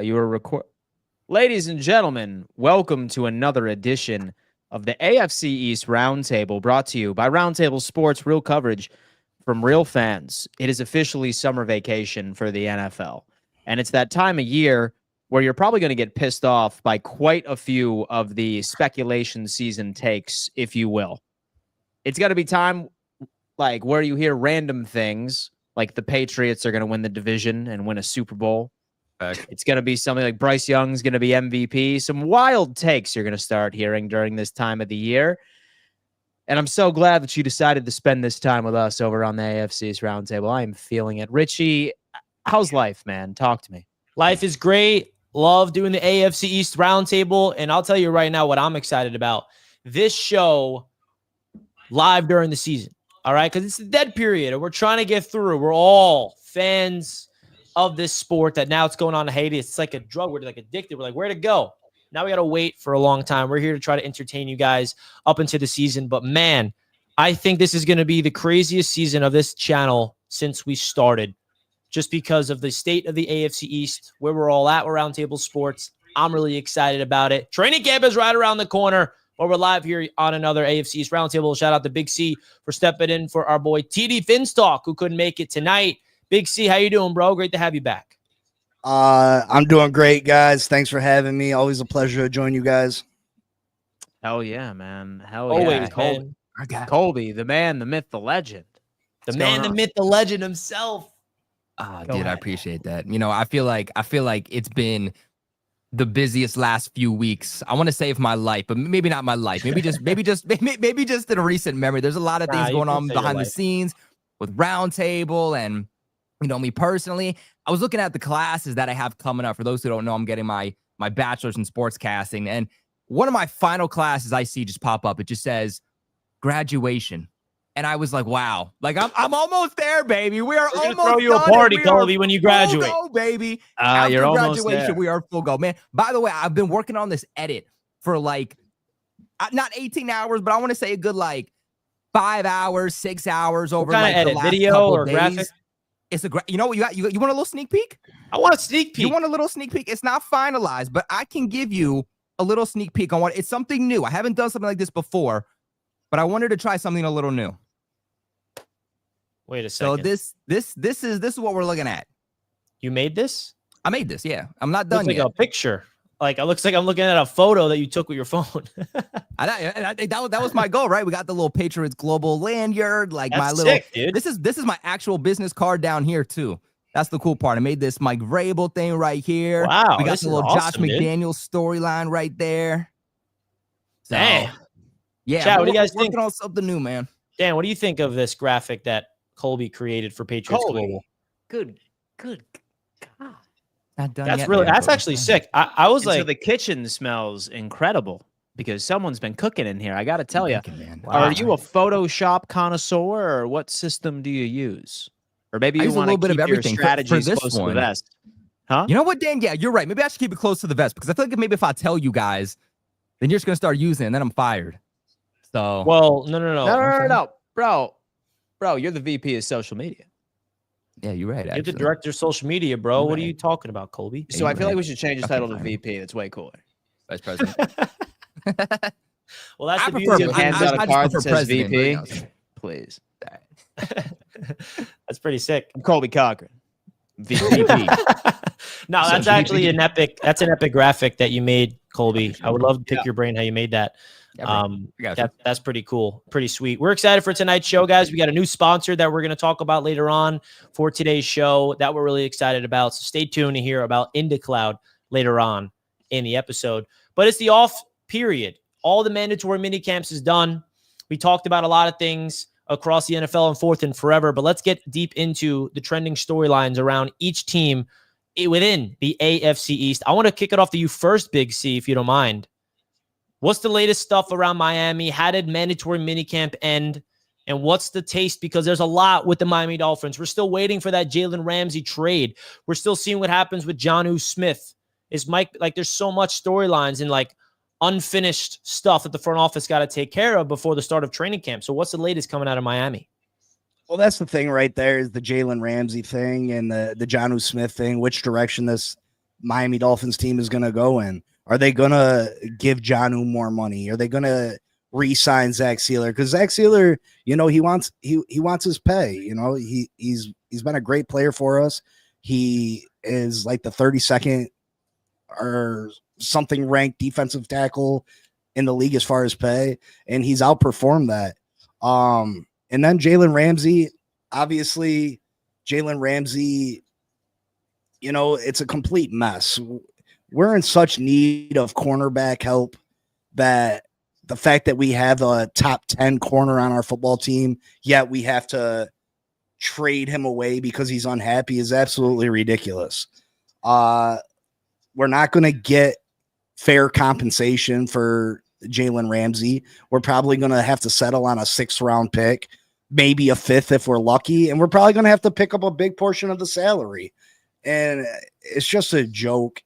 You were Ladies and gentlemen, welcome to another edition of the AFC East Roundtable, brought to you by Roundtable Sports, real coverage from real fans. It is officially summer vacation for the NFL, and it's that time of year where you're probably going to get pissed off by quite a few of the speculation season takes, if you will. It's got to be time like where you hear random things like the Patriots are going to win the division and win a Super Bowl. It's going to be something like Bryce Young's going to be MVP. Some wild takes you're going to start hearing during this time of the year. And I'm so glad that you decided to spend this time with us over on the AFC East Roundtable. I am feeling it. Richie, how's life, man? Talk to me. Life is great. Love doing the AFC East Roundtable. And I'll tell you right now what I'm excited about. This show live during the season. All right? Because it's the dead period. And we're trying to get through. We're all fans of this sport that now it's going on to Haiti. It's like a drug. We're like addicted. We're like, where to go? Now we got to wait for a long time. We're here to try to entertain you guys up into the season. But man, I think this is going to be the craziest season of this channel since we started, just because of the state of the AFC East, where we're all at with Roundtable Sports. I'm really excited about it. Training camp is right around the corner, but we're live here on another AFC East Roundtable. Shout out to Big C for stepping in for our boy TD Finstock, who couldn't make it tonight. Big C, how you doing, bro? Great to have you back. I'm doing great, guys. Thanks for having me. Always a pleasure to join you guys. Hell yeah, man. Hell Always, yeah. man. Colby, the man, the myth, the legend. The man, the myth, the legend himself. Dude, I appreciate that. You know, I feel like it's been the busiest last few weeks. I want to say of my life, but maybe not my life. Maybe just in a recent memory. There's a lot of things going on behind the scenes with Roundtable and, you know, me personally. I was looking at the classes that I have coming up. For those who don't know, I'm getting my bachelor's in sportscasting. And one of my final classes I see just pop up. It just says graduation. And I was like, wow, like I'm almost there, baby. We are almost throw you a party, Colby, when you graduate. Full go, baby. You're almost graduation, there. we are full go. Man, by the way, I've been working on this edit for like, not 18 hours, but I want to say a good like 5 hours, 6 hours over like edit, the last video couple or days. graphic? It's you know what you got? You want a little sneak peek? I want a sneak peek. You want a little sneak peek? It's not finalized, but I can give you a little sneak peek on what it's something new. I haven't done something like this before, but I wanted to try something a little new. Wait a second. So this is what we're looking at. You made this? I made this, yeah. I'm not done yet. Like a picture. Like it looks like I'm looking at a photo that you took with your phone. I think that was my goal, right? We got the little Patriots global lanyard, like That's my little. Sick, dude. This is my actual business card down here too. That's the cool part. I made this Mike Vrabel thing right here. Wow, we got the little awesome, Josh McDaniels storyline right there. So, Damn. Yeah, Chat, what do you guys think? Working on something new, man. Dan, what do you think of this graphic that Colby created for Patriots Global? Good God. Not done That's yet, really man, that's actually sick. I was like, so the kitchen smells incredible because someone's been cooking in here. I got to tell you, wow. Are you a Photoshop connoisseur, or what system do you use? Or maybe you want to keep your strategies for this close one. to the vest. Huh? You know what, Dan? Yeah, you're right. Maybe I should keep it close to the vest because I feel like maybe if I tell you guys, then you're just gonna start using it, and then I'm fired. So, well, no, bro, you're the VP of social media. Yeah, you're right. You're the director of social media, bro. What are you talking about, Colby? So I feel like we should change his title to VP. That's way cooler. Vice president. Well, that's the beauty of hands out a card that says VP. Right Please. That's pretty sick. I'm Colby Cochran. VP. No, that's actually an epic. That's an epic graphic that you made, Colby. I would love to pick your brain how you made that. That's pretty cool, pretty sweet. We're excited for tonight's show, guys. We got a new sponsor that we're going to talk about later on for today's show that we're really excited about. So stay tuned to hear about IndaCloud later on in the episode. But it's the off period. All the mandatory mini camps is done. We talked about a lot of things across the NFL and fourth and forever, but let's get deep into the trending storylines around each team within the AFC East. I want to kick it off to you first, Big C, if you don't mind. What's the latest stuff around Miami? How did mandatory minicamp end? And what's the taste? Because there's a lot with the Miami Dolphins. We're still waiting for that Jalen Ramsey trade. We're still seeing what happens with Jonnu Smith. Is Mike, like, there's so much storylines and like unfinished stuff that the front office got to take care of before the start of training camp. So what's the latest coming out of Miami? Well, that's the thing right there is the Jalen Ramsey thing and the Jonnu Smith thing, which direction this Miami Dolphins team is going to go in. Are they going to give Jonnu more money? Are they going to re-sign Zach Sealer? Because Zach Sealer, he wants his pay. He's been a great player for us. He is like the 32nd or something ranked defensive tackle in the league as far as pay, and he's outperformed that. And then Jalen Ramsey, obviously, it's a complete mess. We're in such need of cornerback help that the fact that we have a top 10 corner on our football team, yet we have to trade him away because he's unhappy is absolutely ridiculous. We're not going to get fair compensation for Jalen Ramsey. We're probably going to have to settle on a 6th round pick, maybe a 5th if we're lucky. And we're probably going to have to pick up a big portion of the salary. And it's just a joke.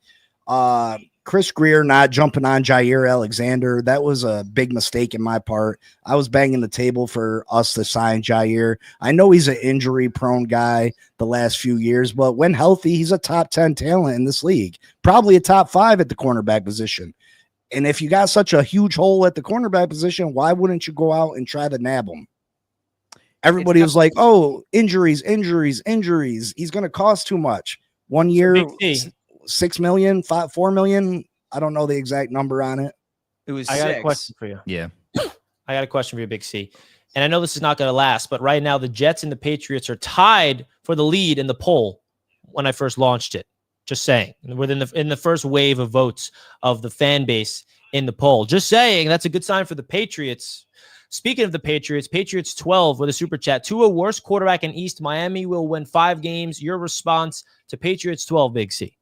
Chris Greer not jumping on Jair Alexander, that was a big mistake in my part. I was banging the table for us to sign Jair. I know he's an injury-prone guy the last few years, but when healthy, he's a top 10 talent in this league, probably a top 5 at the cornerback position. And if you got such a huge hole at the cornerback position, why wouldn't you go out and try to nab him? Everybody was like, oh, injuries. He's going to cost too much. 1 year, $6 million, 4 million. I don't know the exact number on it. It was. I got a question for you. Yeah. I got a question for you, Big C. And I know this is not going to last, but right now the Jets and the Patriots are tied for the lead in the poll when I first launched it. Just saying. Within the first wave of votes of the fan base in the poll. Just saying, that's a good sign for the Patriots. Speaking of the Patriots 12 with a super chat. Tua, worst quarterback in East. Miami will win 5 games. Your response to Patriots 12, Big C.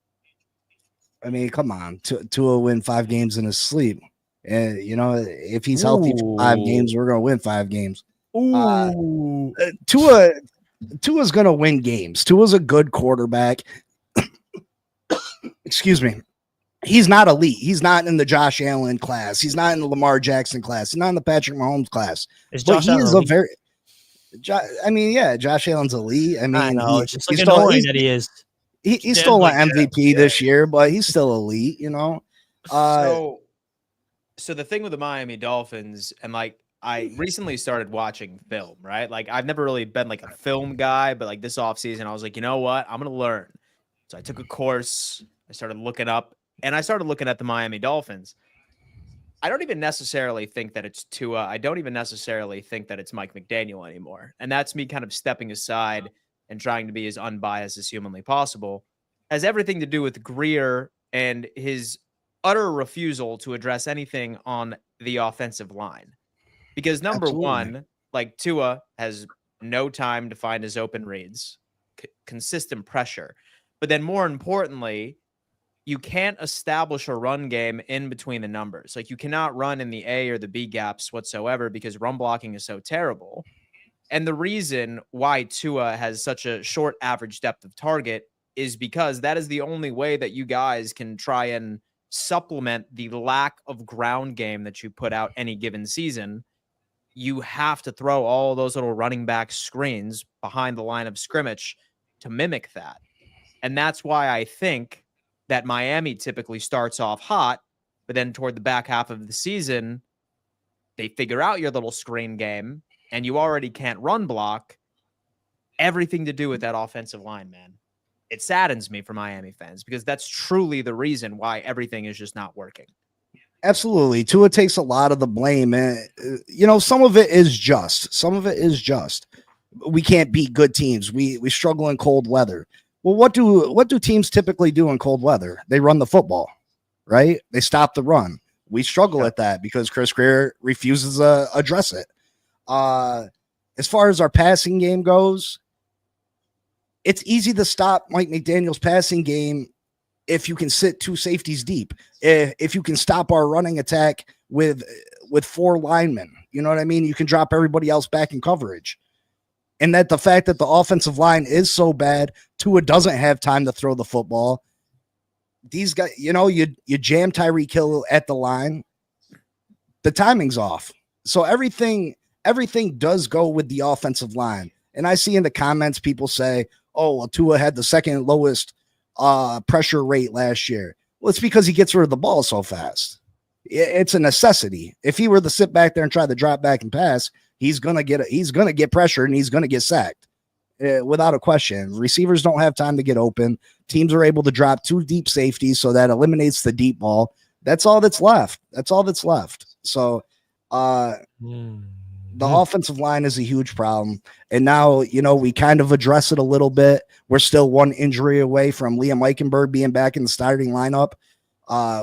I mean, come on. Tua win 5 games in his sleep. And, if he's healthy for 5 games, we're going to win 5 games. Tua's going to win games. Tua's a good quarterback. Excuse me. He's not elite. He's not in the Josh Allen class. He's not in the Lamar Jackson class. He's not in the Patrick Mahomes class. But he is a very Josh Allen's elite. I mean, I know. It's just annoying that he is. He's still an MVP this year, but he's still elite, So the thing with the Miami Dolphins, and I recently started watching film, right? Like I've never really been like a film guy, but like this offseason, I was like, you know what? I'm going to learn. So I took a course. I started looking up, and I started looking at the Miami Dolphins. I don't even necessarily think that it's Tua. I don't even necessarily think that it's Mike McDaniel anymore. And that's me kind of stepping aside and trying to be as unbiased as humanly possible. Has everything to do with Greer and his utter refusal to address anything on the offensive line. Because number one, like Tua has no time to find his open reads, consistent pressure. But then more importantly, you can't establish a run game in between the numbers. Like you cannot run in the A or the B gaps whatsoever because run blocking is so terrible. And the reason why Tua has such a short average depth of target is because that is the only way that you guys can try and supplement the lack of ground game that you put out any given season. You have to throw all those little running back screens behind the line of scrimmage to mimic that. And that's why I think that Miami typically starts off hot, but then toward the back half of the season, they figure out your little screen game and you already can't run block. Everything to do with that offensive line, man. It saddens me for Miami fans because that's truly the reason why everything is just not working. Absolutely. Tua takes a lot of the blame. And, some of it is just. Some of it is just. We can't beat good teams. We struggle in cold weather. Well, what do teams typically do in cold weather? They run the football, right? They stop the run. We struggle at that because Chris Greer refuses to address it. As far as our passing game goes, it's easy to stop Mike McDaniel's passing game if you can sit 2 safeties deep. If you can stop our running attack with 4 linemen, you know what I mean? You can drop everybody else back in coverage. And that the fact that the offensive line is so bad, Tua doesn't have time to throw the football. These guys, you jam Tyreek Hill at the line, the timing's off. So everything does go with the offensive line. And I see in the comments people say, oh, well, Tua had the second lowest pressure rate last year? Well, it's because he gets rid of the ball so fast. It's a necessity. If he were to sit back there and try to drop back and pass, he's gonna get pressure and he's gonna get sacked without a question. Receivers don't have time to get open. Teams are able to drop 2 deep safeties, so that eliminates the deep ball. That's all that's left. So the offensive line is a huge problem. And now, we kind of address it a little bit. We're still 1 injury away from Liam Eichenberg being back in the starting lineup.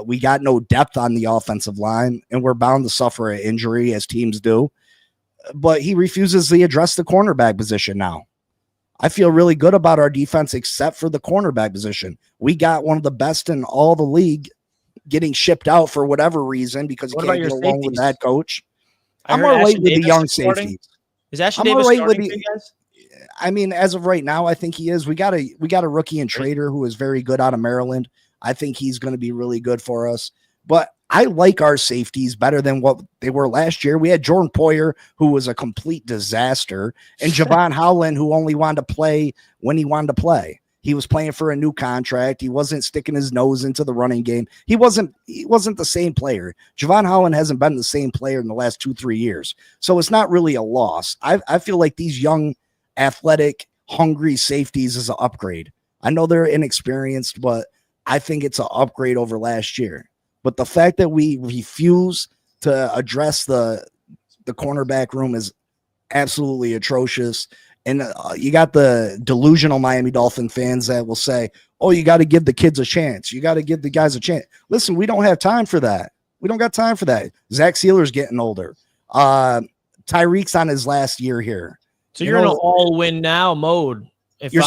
We got no depth on the offensive line, and we're bound to suffer an injury as teams do. But he refuses to address the cornerback position now. I feel really good about our defense except for the cornerback position. We got one of the best in all the league getting shipped out for whatever reason because he can't get along with that coach. I'm all right with the young safeties. Is Ashley Davis starting for you guys? I mean, as of right now, I think he is. We got a rookie in Trader who is very good out of Maryland. I think he's going to be really good for us. But I like our safeties better than what they were last year. We had Jordan Poyer, who was a complete disaster, and Javon Howland, who only wanted to play when he wanted to play. He was playing for a new contract. He wasn't sticking his nose into the running game. He wasn't the same player. Javon Howland hasn't been the same player in the last 2-3 years. So it's not really a loss. I feel like these young, athletic, hungry safeties is an upgrade. I know they're inexperienced, but I think it's an upgrade over last year. But the fact that we refuse to address the cornerback room is absolutely atrocious. And you got the delusional Miami Dolphin fans that will say, oh, you got to give the kids a chance. You got to give the guys a chance. Listen, we don't have time for that. We don't got time for that. Zach Sealer's getting older. Tyreek's on his last year here. So you're in an all-win now mode. You're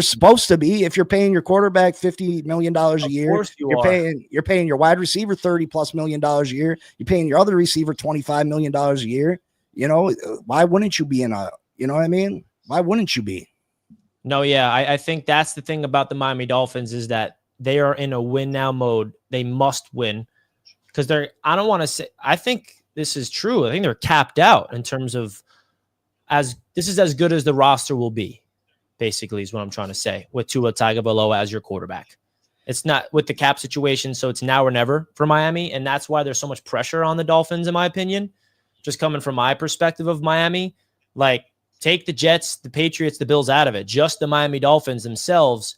supposed to be. If you're paying your quarterback $50 million a year, you're paying your wide receiver $30+ million a year. You're paying your other receiver $25 million a year. Why wouldn't you be in a? You know what I mean? Why wouldn't you be? No, yeah, I think that's the thing about the Miami Dolphins is that they are in a win now mode. They must win because I don't want to say. I think this is true. I think they're capped out in terms of this is as good as the roster will be. Basically, is what I'm trying to say with Tua Tagovailoa as your quarterback. It's not with the cap situation, so it's now or never for Miami, and that's why there's so much pressure on the Dolphins, in my opinion. Just coming from my perspective of Miami, like take the Jets, the Patriots, the Bills out of it. Just the Miami Dolphins themselves.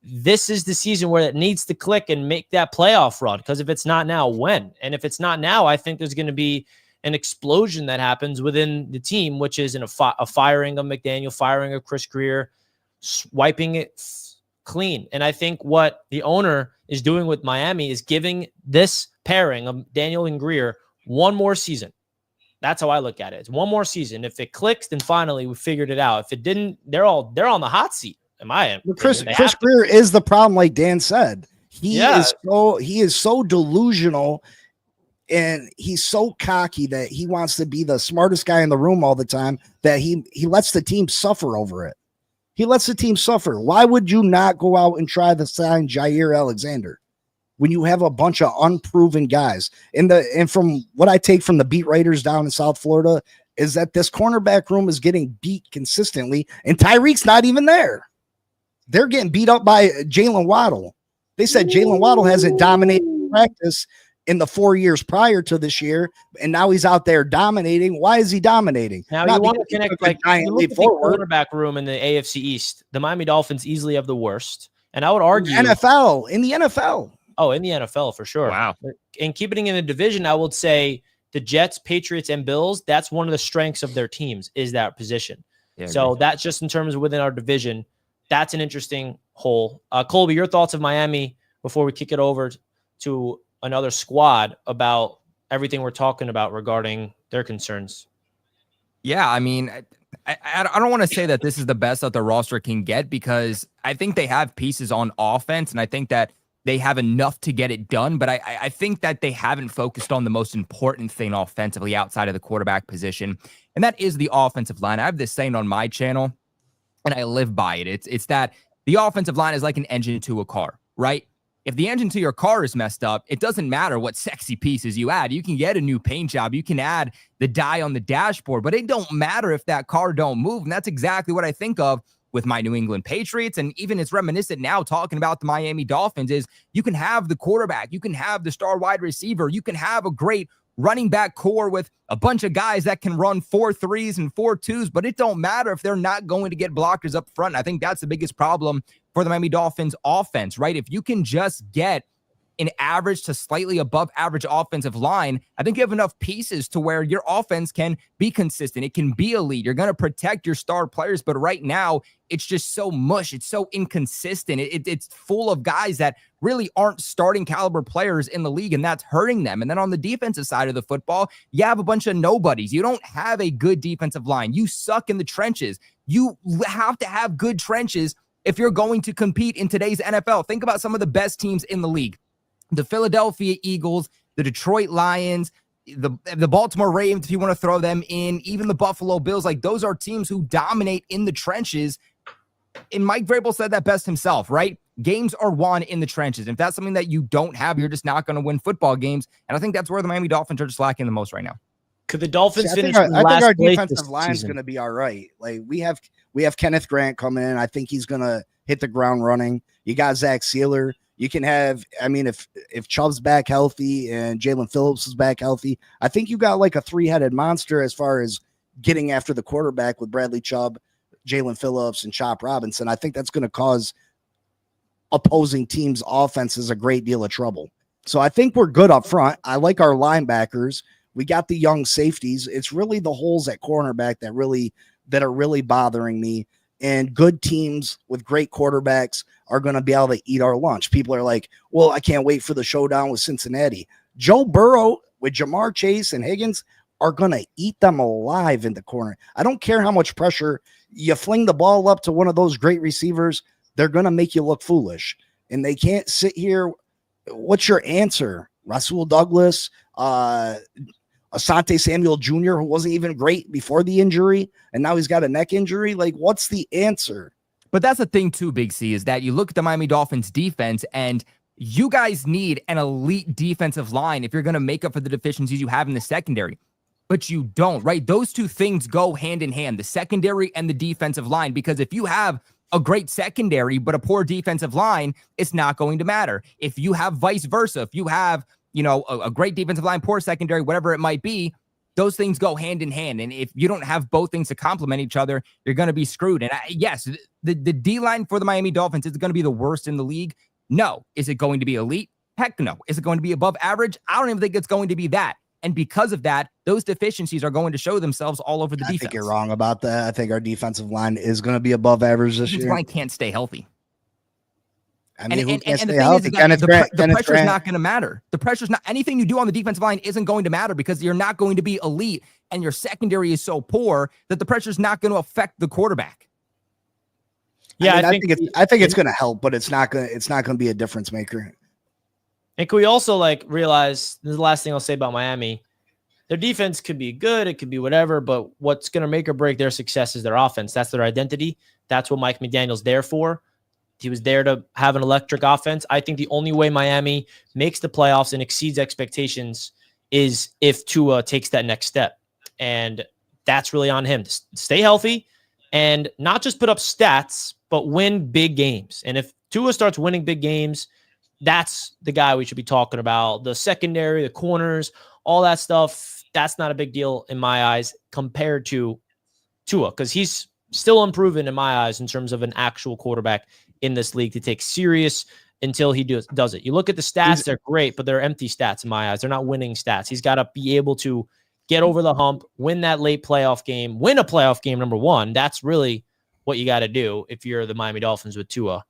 This is the season where it needs to click and make that playoff run. Because if it's not now, when? And if it's not now, I think there's going to be an explosion that happens within the team, which is in a firing of McDaniel, firing of Chris Greer, wiping it clean. And I think what the owner is doing with Miami is giving this pairing of Daniel and Greer one more season. That's how I look at it. It's one more season. If it clicks, then finally we figured it out. If it didn't, they're on the hot seat. Chris Greer is the problem, like Dan said. He is so delusional. And he's so cocky that he wants to be the smartest guy in the room all the time that he lets the team suffer over it. He lets the team suffer. Why would you not go out and try to sign Jair Alexander when you have a bunch of unproven guys? And from what I take from the beat writers down in South Florida is that this cornerback room is getting beat consistently, and Tyreek's not even there. They're getting beat up by Jalen Waddle. They said Jalen Waddle hasn't dominated practice in the 4 years prior to this year, and now he's out there dominating. Why is he dominating? Now you want to connect like the quarterback room in the AFC East. The Miami Dolphins easily have the worst, and I would argue in the NFL. Oh, in the NFL for sure. Wow. And keeping it in the division, I would say the Jets, Patriots, and Bills. That's one of the strengths of their teams is that position. Yeah, so that's just in terms of within our division. That's an interesting whole. Colby, your thoughts of Miami before we kick it over to another squad about everything we're talking about regarding their concerns. Yeah, I mean, I don't want to say that this is the best that the roster can get because I think they have pieces on offense, and I think that they have enough to get it done, but I think that they haven't focused on the most important thing offensively outside of the quarterback position, and that is the offensive line. I have this saying on my channel, and I live by it. It's that the offensive line is like an engine to a car, right? If the engine to your car is messed up, it doesn't matter what sexy pieces you add. You can get a new paint job. You can add the dye on the dashboard, but it don't matter if that car don't move. And that's exactly what I think of with my New England Patriots, and even it's reminiscent now talking about the Miami Dolphins, is you can have the quarterback, you can have the star wide receiver, you can have a great running back core with a bunch of guys that can run 4.3s and 4.2s, but it don't matter if they're not going to get blockers up front. I think that's the biggest problem for the Miami Dolphins offense, right? If you can just get an average to slightly above average offensive line, I think you have enough pieces to where your offense can be consistent. It can be elite. You're going to protect your star players, but right now it's just so mush. It's so inconsistent. It's full of guys that really aren't starting caliber players in the league, and that's hurting them. And then on the defensive side of the football, you have a bunch of nobodies. You don't have a good defensive line. You suck in the trenches. You have to have good trenches if you're going to compete in today's NFL. Think about some of the best teams in the league. The Philadelphia Eagles, the Detroit Lions, the Baltimore Ravens, if you want to throw them in, even the Buffalo Bills, like those are teams who dominate in the trenches. And Mike Vrabel said that best himself, right? Games are won in the trenches. If that's something that you don't have, you're just not going to win football games. And I think that's where the Miami Dolphins are just lacking the most right now. Could the Dolphins finish? I think our defensive line is going to be all right. Like we have Kenneth Grant coming in. I think he's going to hit the ground running. You got Zach Sealer. You can have, I mean, if Chubb's back healthy and Jalen Phillips is back healthy, I think you got like a three-headed monster as far as getting after the quarterback with Bradley Chubb, Jalen Phillips, and Chop Robinson. I think that's going to cause opposing teams' offenses a great deal of trouble. So I think we're good up front. I like our linebackers. We got the young safeties. It's really the holes at cornerback that are really bothering me. And good teams with great quarterbacks are going to be able to eat our lunch. People are like, well, I can't wait for the showdown with Cincinnati. Joe Burrow with Jamar Chase and Higgins are going to eat them alive in the corner. I don't care how much pressure you fling the ball up to one of those great receivers. They're going to make you look foolish. And they can't sit here. What's your answer? Rasul Douglas, Asante Samuel Jr., who wasn't even great before the injury, and now he's got a neck injury. Like, what's the answer? But that's the thing too, Big C, is that you look at the Miami Dolphins defense, and you guys need an elite defensive line if you're going to make up for the deficiencies you have in the secondary. But you don't, right? Those two things go hand in hand, the secondary and the defensive line, because if you have a great secondary but a poor defensive line, it's not going to matter. If you have vice versa, if you have a great defensive line, poor secondary, whatever it might be, those things go hand in hand. And if you don't have both things to complement each other, you're going to be screwed. And yes, the D-line for the Miami Dolphins is going to be the worst in the league. No. Is it going to be elite? Heck no. Is it going to be above average? I don't even think it's going to be that. And because of that, those deficiencies are going to show themselves all over the defense. I think you're wrong about that. I think our defensive line is going to be above average this year. Line can't stay healthy. I mean, who can't stay healthy? The pressure's Grant. not going to matter. The pressure's not, anything you do on the defensive line isn't going to matter because you're not going to be elite, and your secondary is so poor that the pressure's not going to affect the quarterback. Yeah, I think it's going to help, but it's not going to be a difference maker. And can we also realize, this is the last thing I'll say about Miami, their defense could be good, it could be whatever, but what's going to make or break their success is their offense. That's their identity. That's what Mike McDaniel's there for. He was there to have an electric offense. I think the only way Miami makes the playoffs and exceeds expectations is if Tua takes that next step. And that's really on him to stay healthy and not just put up stats, but win big games. And if Tua starts winning big games, that's the guy we should be talking about. The secondary, the corners, all that stuff, that's not a big deal in my eyes compared to Tua, because he's still unproven in my eyes in terms of an actual quarterback in this league to take serious until he does it. You look at the stats, they're great, but they're empty stats in my eyes. They're not winning stats. He's got to be able to get over the hump, win that late playoff game, win a playoff game, number one. That's really what you got to do if you're the Miami Dolphins with Tua,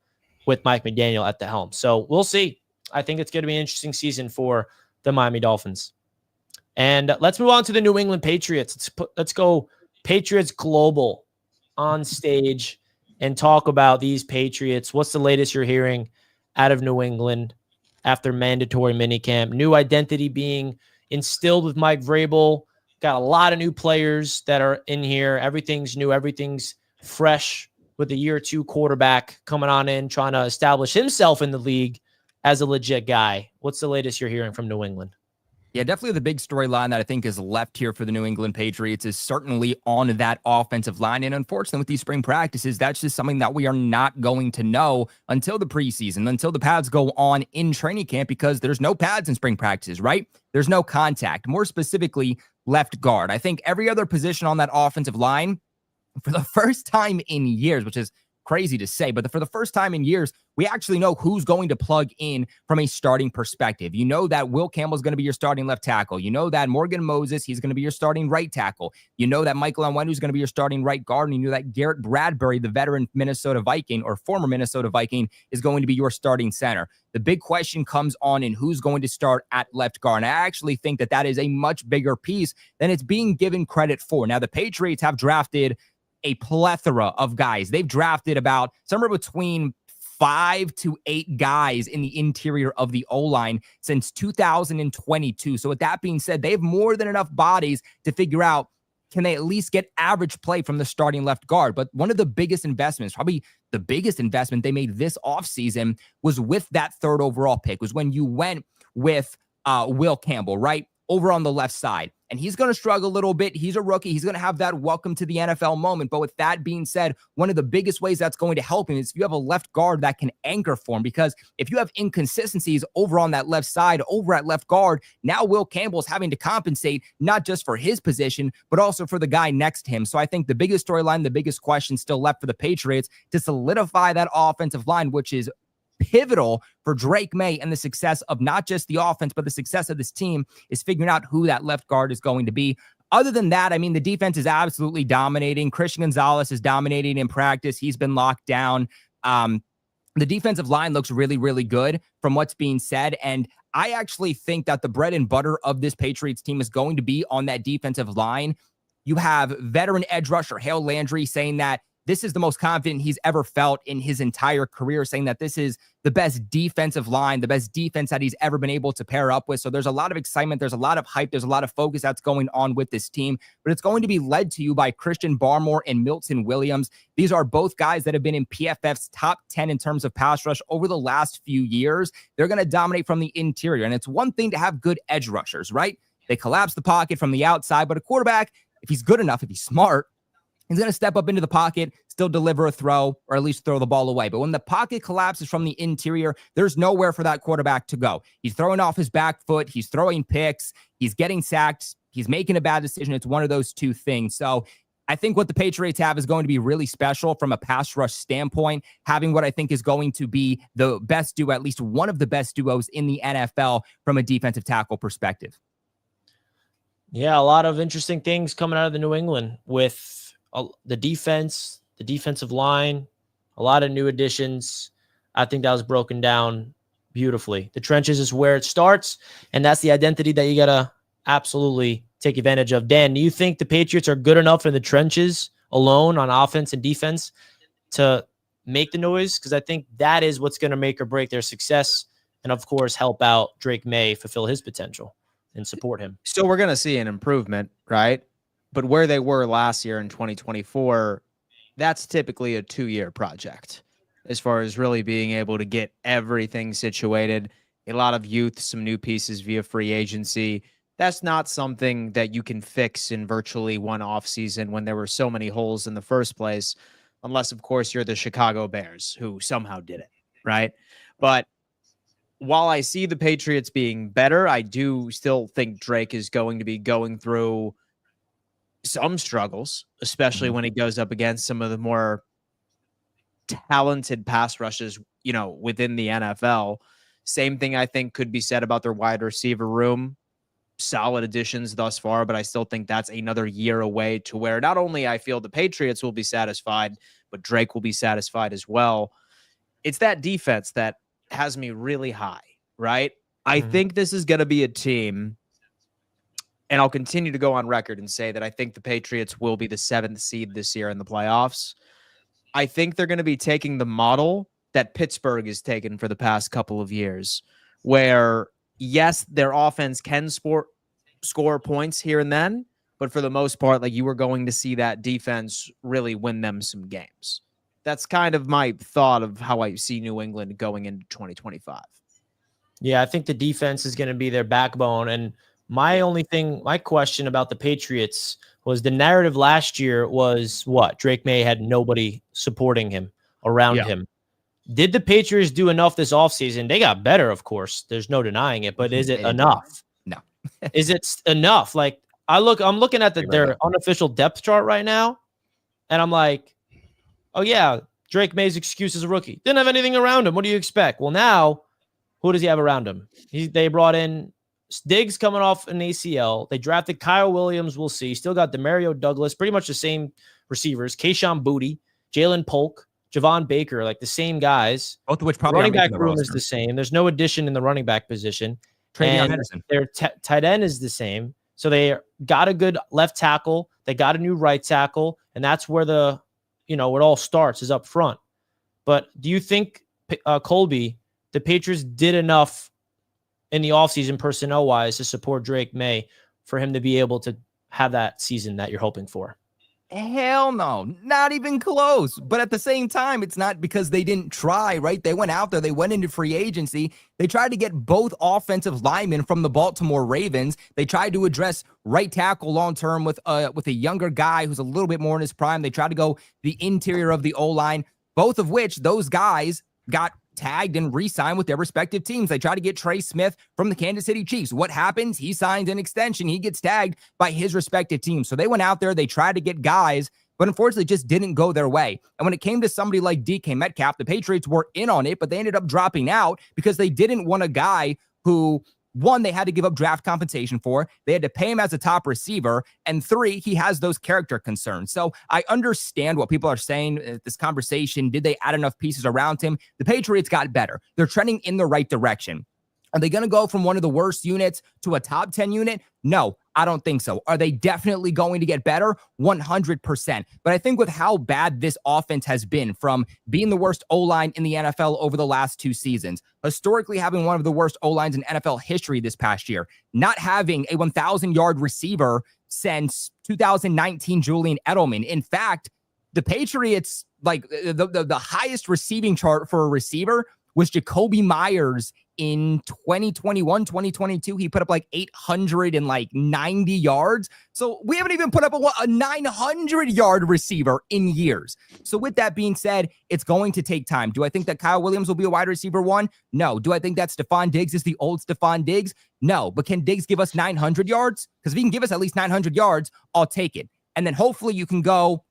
with Mike McDaniel at the helm. So we'll see. I think it's going to be an interesting season for the Miami Dolphins. And let's move on to the New England Patriots. Let's go Patriots Global on stage and talk about these Patriots. What's the latest you're hearing out of New England after mandatory minicamp? New identity being instilled with Mike Vrabel. Got a lot of new players that are in here. Everything's new. Everything's fresh with a year or two quarterback coming on in, trying to establish himself in the league as a legit guy. What's the latest you're hearing from New England? Yeah, definitely the big storyline that I think is left here for the New England Patriots is certainly on that offensive line. And unfortunately, with these spring practices, that's just something that we are not going to know until the preseason, until the pads go on in training camp, because there's no pads in spring practices, right? There's no contact. More specifically, left guard. I think every other position on that offensive line, for the first time in years, which is crazy to say, but for the first time in years, we actually know who's going to plug in from a starting perspective. You know that Will Campbell is going to be your starting left tackle. You know that Morgan Moses, he's going to be your starting right tackle. You know that Michael Onwenu is going to be your starting right guard. And you know that Garrett Bradbury, the veteran Minnesota Viking or former Minnesota Viking, is going to be your starting center. The big question comes on in who's going to start at left guard. And I actually think that that is a much bigger piece than it's being given credit for. Now, the Patriots have drafted a plethora of guys. They've drafted about somewhere between 5 to 8 guys in the interior of the O-line since 2022. So with that being said, they have more than enough bodies to figure out, can they at least get average play from the starting left guard? But one of the biggest investments, probably the biggest investment they made this offseason, was with that 3rd overall pick, was when you went with Will Campbell, right? Over on the left side. And he's going to struggle a little bit. He's a rookie. He's going to have that welcome to the NFL moment. But with that being said, one of the biggest ways that's going to help him is if you have a left guard that can anchor for him. Because if you have inconsistencies over on that left side, over at left guard, now Will Campbell is having to compensate not just for his position, but also for the guy next to him. So I think the biggest storyline, the biggest question still left for the Patriots to solidify that offensive line, which is pivotal for Drake May and the success of not just the offense, but the success of this team, is figuring out who that left guard is going to be. Other than that, I mean, the defense is absolutely dominating. Christian Gonzalez is dominating in practice. He's been locked down. The defensive line looks really, really good from what's being said. And I actually think that the bread and butter of this Patriots team is going to be on that defensive line. You have veteran edge rusher Hail Landry saying that this is the most confident he's ever felt in his entire career, saying that this is the best defensive line, the best defense that he's ever been able to pair up with. So there's a lot of excitement. There's a lot of hype. There's a lot of focus that's going on with this team, but it's going to be led to you by Christian Barmore and Milton Williams. These are both guys that have been in PFF's top 10 in terms of pass rush over the last few years. They're going to dominate from the interior. And it's one thing to have good edge rushers, right? They collapse the pocket from the outside, but a quarterback, if he's good enough, if he's smart, he's going to step up into the pocket, still deliver a throw, or at least throw the ball away. But when the pocket collapses from the interior, there's nowhere for that quarterback to go. He's throwing off his back foot. He's throwing picks. He's getting sacked. He's making a bad decision. It's one of those two things. So I think what the Patriots have is going to be really special from a pass rush standpoint, having what I think is going to be the best duo, at least one of the best duos in the NFL from a defensive tackle perspective. Yeah, a lot of interesting things coming out of the New England with the defense, the defensive line, a lot of new additions. I think that was broken down beautifully. The trenches is where it starts, and that's the identity that you got to absolutely take advantage of. Dan, do you think the Patriots are good enough in the trenches alone on offense and defense to make the noise? Because I think that is what's going to make or break their success and, of course, help out Drake May fulfill his potential and support him. So we're going to see an improvement, right? But where they were last year in 2024, that's typically a 2-year project as far as really being able to get everything situated. A lot of youth, some new pieces via free agency. That's not something that you can fix in virtually one offseason when there were so many holes in the first place, unless, of course, you're the Chicago Bears, who somehow did it, right? But while I see the Patriots being better, I do still think Drake is going to be going through some struggles, especially when he goes up against some of the more talented pass rushes, within the NFL. Same thing I think could be said about their wide receiver room. Solid additions thus far, but I still think that's another year away to where not only I feel the Patriots will be satisfied, but Drake will be satisfied as well. It's that defense that has me really high, right? I think this is going to be a team, and I'll continue to go on record and say that I think the Patriots will be the 7th seed this year in the playoffs. I think they're going to be taking the model that Pittsburgh has taken for the past couple of years, where, yes, their offense can score points here and then, but for the most part, like, you were going to see that defense really win them some games. That's kind of my thought of how I see New England going into 2025. Yeah, I think the defense is going to be their backbone. And My question about the Patriots was the narrative last year was what? Drake May had nobody supporting him around him. Did the Patriots do enough this offseason? They got better, of course. There's no denying it, but is it enough? No. Is it enough? Like I'm looking at their unofficial depth chart right now, and I'm like, oh yeah, Drake May's excuse as a rookie. Didn't have anything around him. What do you expect? Well, now who does he have around him? They brought in Diggs coming off an ACL. They drafted Kyle Williams. We'll see. Still got Demario Douglas, pretty much the same receivers. Kayshon Boutte, Jalen Polk, Javon Baker, like the same guys. Both of which probably running back room is the same. There's no addition in the running back position. Their tight end is the same. So they got a good left tackle. They got a new right tackle, and that's where it all starts is up front. But do you think, Colby, the Patriots did enough in the offseason personnel-wise to support Drake May for him to be able to have that season that you're hoping for? Hell no, not even close. But at the same time, it's not because they didn't try, right? They went out there, they went into free agency. They tried to get both offensive linemen from the Baltimore Ravens. They tried to address right tackle long-term with a younger guy who's a little bit more in his prime. They tried to go the interior of the O-line, both of which those guys got tagged and re-signed with their respective teams. They tried to get Trey Smith from the Kansas City Chiefs. What happens? He signs an extension. He gets tagged by his respective team. So they went out there, they tried to get guys, but unfortunately just didn't go their way. And when it came to somebody like DK Metcalf, the Patriots were in on it, but they ended up dropping out because they didn't want a guy who, one, they had to give up draft compensation for. They had to pay him as a top receiver. And three, he has those character concerns. So I understand what people are saying in this conversation. Did they add enough pieces around him? The Patriots got better. They're trending in the right direction. Are they going to go from one of the worst units to a top 10 unit? No, I don't think so. Are they definitely going to get better? 100%. But I think with how bad this offense has been, from being the worst O-line in the NFL over the last 2 seasons, historically having one of the worst O-lines in NFL history this past year, not having a 1,000-yard receiver since 2019 Julian Edelman. In fact, the Patriots, like the highest receiving chart for a receiver was Jacoby Myers in 2021, 2022. He put up like 890 yards. So we haven't even put up a 900-yard receiver in years. So with that being said, it's going to take time. Do I think that Kyle Williams will be a wide receiver 1? No. Do I think that Stephon Diggs is the old Stephon Diggs? No. But can Diggs give us 900 yards? Because if he can give us at least 900 yards, I'll take it. And then hopefully you can go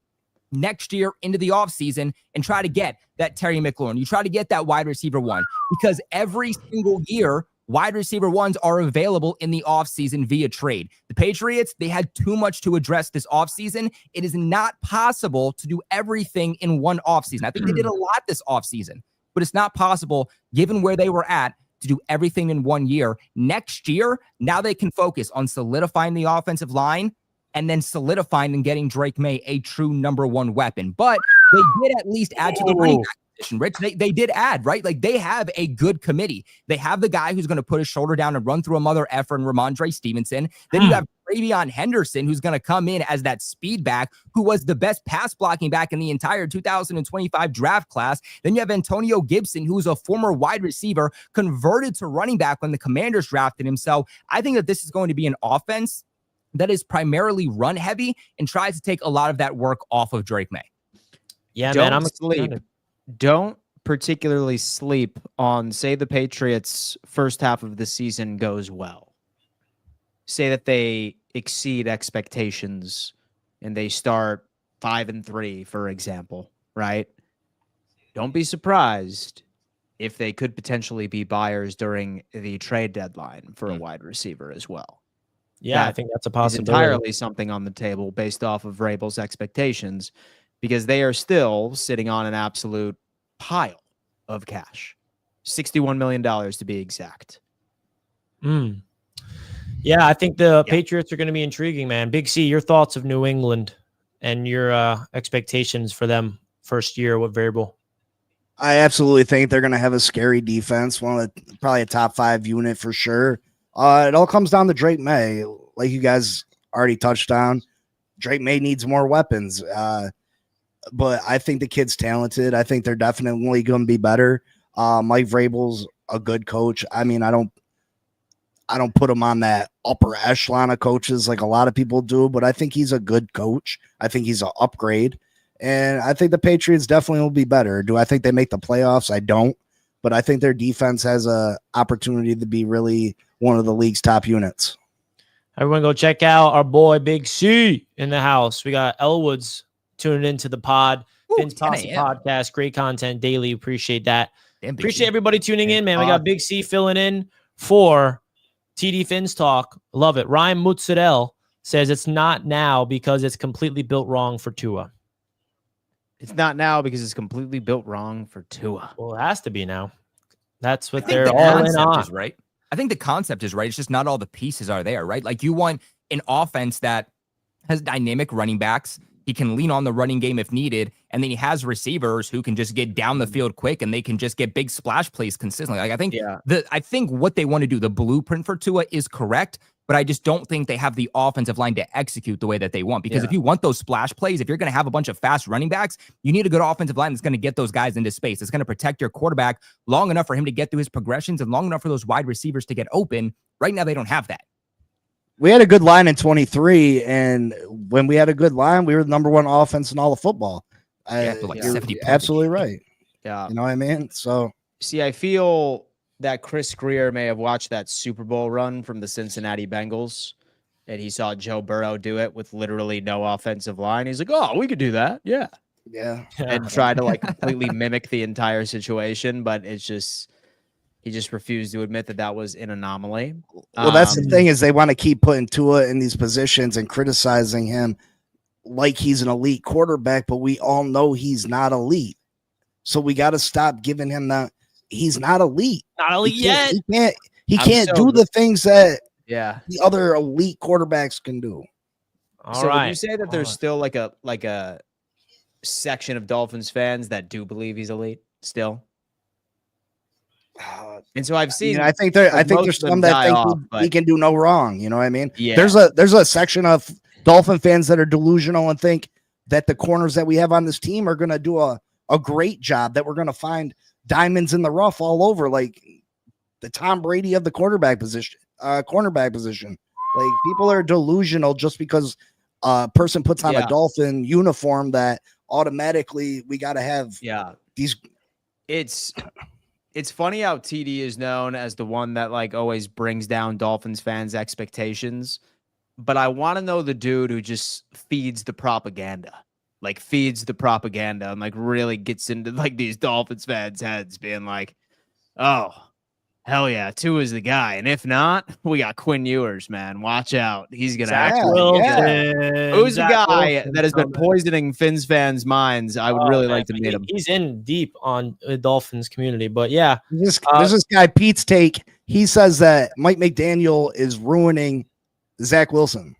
next year into the offseason and try to get that Terry McLaurin. You try to get that wide receiver 1, because every single year, wide receiver 1s are available in the offseason via trade. The Patriots, they had too much to address this offseason. It is not possible to do everything in one offseason. I think they did a lot this offseason, but it's not possible, given where they were at, to do everything in 1 year. Next year, now they can focus on solidifying the offensive line and then solidifying and getting Drake May a true number 1 weapon. But they did at least add to the running back position, Rich. They did add, right? Like, they have a good committee. They have the guy who's going to put his shoulder down and run through a mother effer and Ramondre Stevenson. Then you have Travion Henderson, who's going to come in as that speed back, who was the best pass blocking back in the entire 2025 draft class. Then you have Antonio Gibson, who's a former wide receiver converted to running back when the Commanders drafted him. So I think that this is going to be an offense that is primarily run heavy and tries to take a lot of that work off of Drake May. Yeah, Don't man, I'm sleep. Don't particularly sleep on, say, the Patriots' first half of the season goes well. Say that they exceed expectations and they start 5-3, for example, right? Don't be surprised if they could potentially be buyers during the trade deadline for a wide receiver as well. Yeah, I think that's a possibility. Entirely something on the table based off of Vrabel's expectations, because they are still sitting on an absolute pile of cash. $61 million to be exact. Yeah, I think the Patriots are going to be intriguing, man. Big C, your thoughts of New England and your expectations for them first year with Vrabel? I absolutely think they're going to have a scary defense, probably a top 5 unit for sure. It all comes down to Drake May. Like you guys already touched on, Drake May needs more weapons. But I think the kid's talented. I think they're definitely going to be better. Mike Vrabel's a good coach. I mean, I I don't put him on that upper echelon of coaches like a lot of people do, but I think he's a good coach. I think he's an upgrade. And I think the Patriots definitely will be better. Do I think they make the playoffs? I don't. But I think their defense has a opportunity to be really one of the league's top units. Everyone go check out our boy Big C in the house. We got Elwood's tuning into the pod. Finn's Posse podcast. Great content daily. Appreciate that. Appreciate everybody tuning in, man. We got Big C filling in for TD Finn's talk. Love it. Ryan Mutzadel says it's not now because it's completely built wrong for Tua. It's not now because it's completely built wrong for Tua. Well, it has to be now. That's what they're all in on. Is right. I think the concept is right. It's just not all the pieces are there, right? Like you want an offense that has dynamic running backs. He can lean on the running game if needed. And then he has receivers who can just get down the field quick and they can just get big splash plays consistently. Like I think what they want to do, the blueprint for Tua is correct, but I just don't think they have the offensive line to execute the way that they want. Because if you want those splash plays, if you're going to have a bunch of fast running backs, you need a good offensive line that's going to get those guys into space. It's going to protect your quarterback long enough for him to get through his progressions and long enough for those wide receivers to get open. Right now, they don't have that. We had a good line in 23, and when we had a good line, we were the number one offense in all of football. You're absolutely right. Yeah. You know what I mean? So, see, I feel that Chris Greer may have watched that Super Bowl run from the Cincinnati Bengals, and he saw Joe Burrow do it with literally no offensive line. He's like, oh, we could do that. Yeah. And try to like completely mimic the entire situation, but it's just, he just refused to admit that that was an anomaly. Well, that's the thing is they want to keep putting Tua in these positions and criticizing him like he's an elite quarterback, but we all know he's not elite. So we got to stop giving him that. He's not elite. Not elite yet. He can't do the things that the other elite quarterbacks can do. So would you say that there's still like a section of Dolphins fans that do believe he's elite still? And so I've seen. I think there's some that think he can do no wrong. You know what I mean? Yeah. There's a section of Dolphin fans that are delusional and think that the corners that we have on this team are going to do a great job. That we're going to find diamonds in the rough all over, like the Tom Brady of the cornerback position. Like people are delusional just because a person puts on a Dolphin uniform that automatically we got to have these. It's funny how TD is known as the one that like always brings down Dolphins fans' expectations, but I want to know the dude who just feeds the propaganda, and like really gets into like these Dolphins fans' heads being like, oh, hell yeah, Tua is the guy. And if not, we got Quinn Ewers, man. Watch out. He's going to actually. Who's the guy that has been poisoning Finns fans' minds? I would really like to meet him. He's in deep on the Dolphins community, but yeah. There's this guy, Pete's Take. He says that Mike McDaniel is ruining Zach Wilson.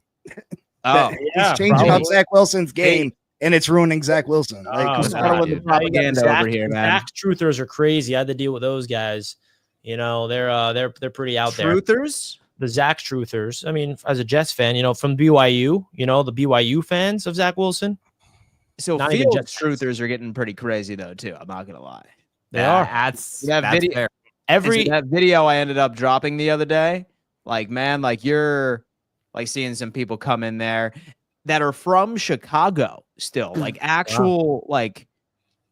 He's changing up Zach Wilson's game. And it's ruining Zach Wilson. The propaganda over here, man. Zach truthers are crazy. I had to deal with those guys. You know, they're pretty out there. Truthers? The Zach truthers. I mean, as a Jets fan, you know, from BYU, you know, the BYU fans of Zach Wilson. So Fields truthers are getting pretty crazy though, too. I'm not gonna lie. They are. That's video. That video I ended up dropping the other day. Like, man, like you're like seeing some people come in there that are from Chicago still, like actual like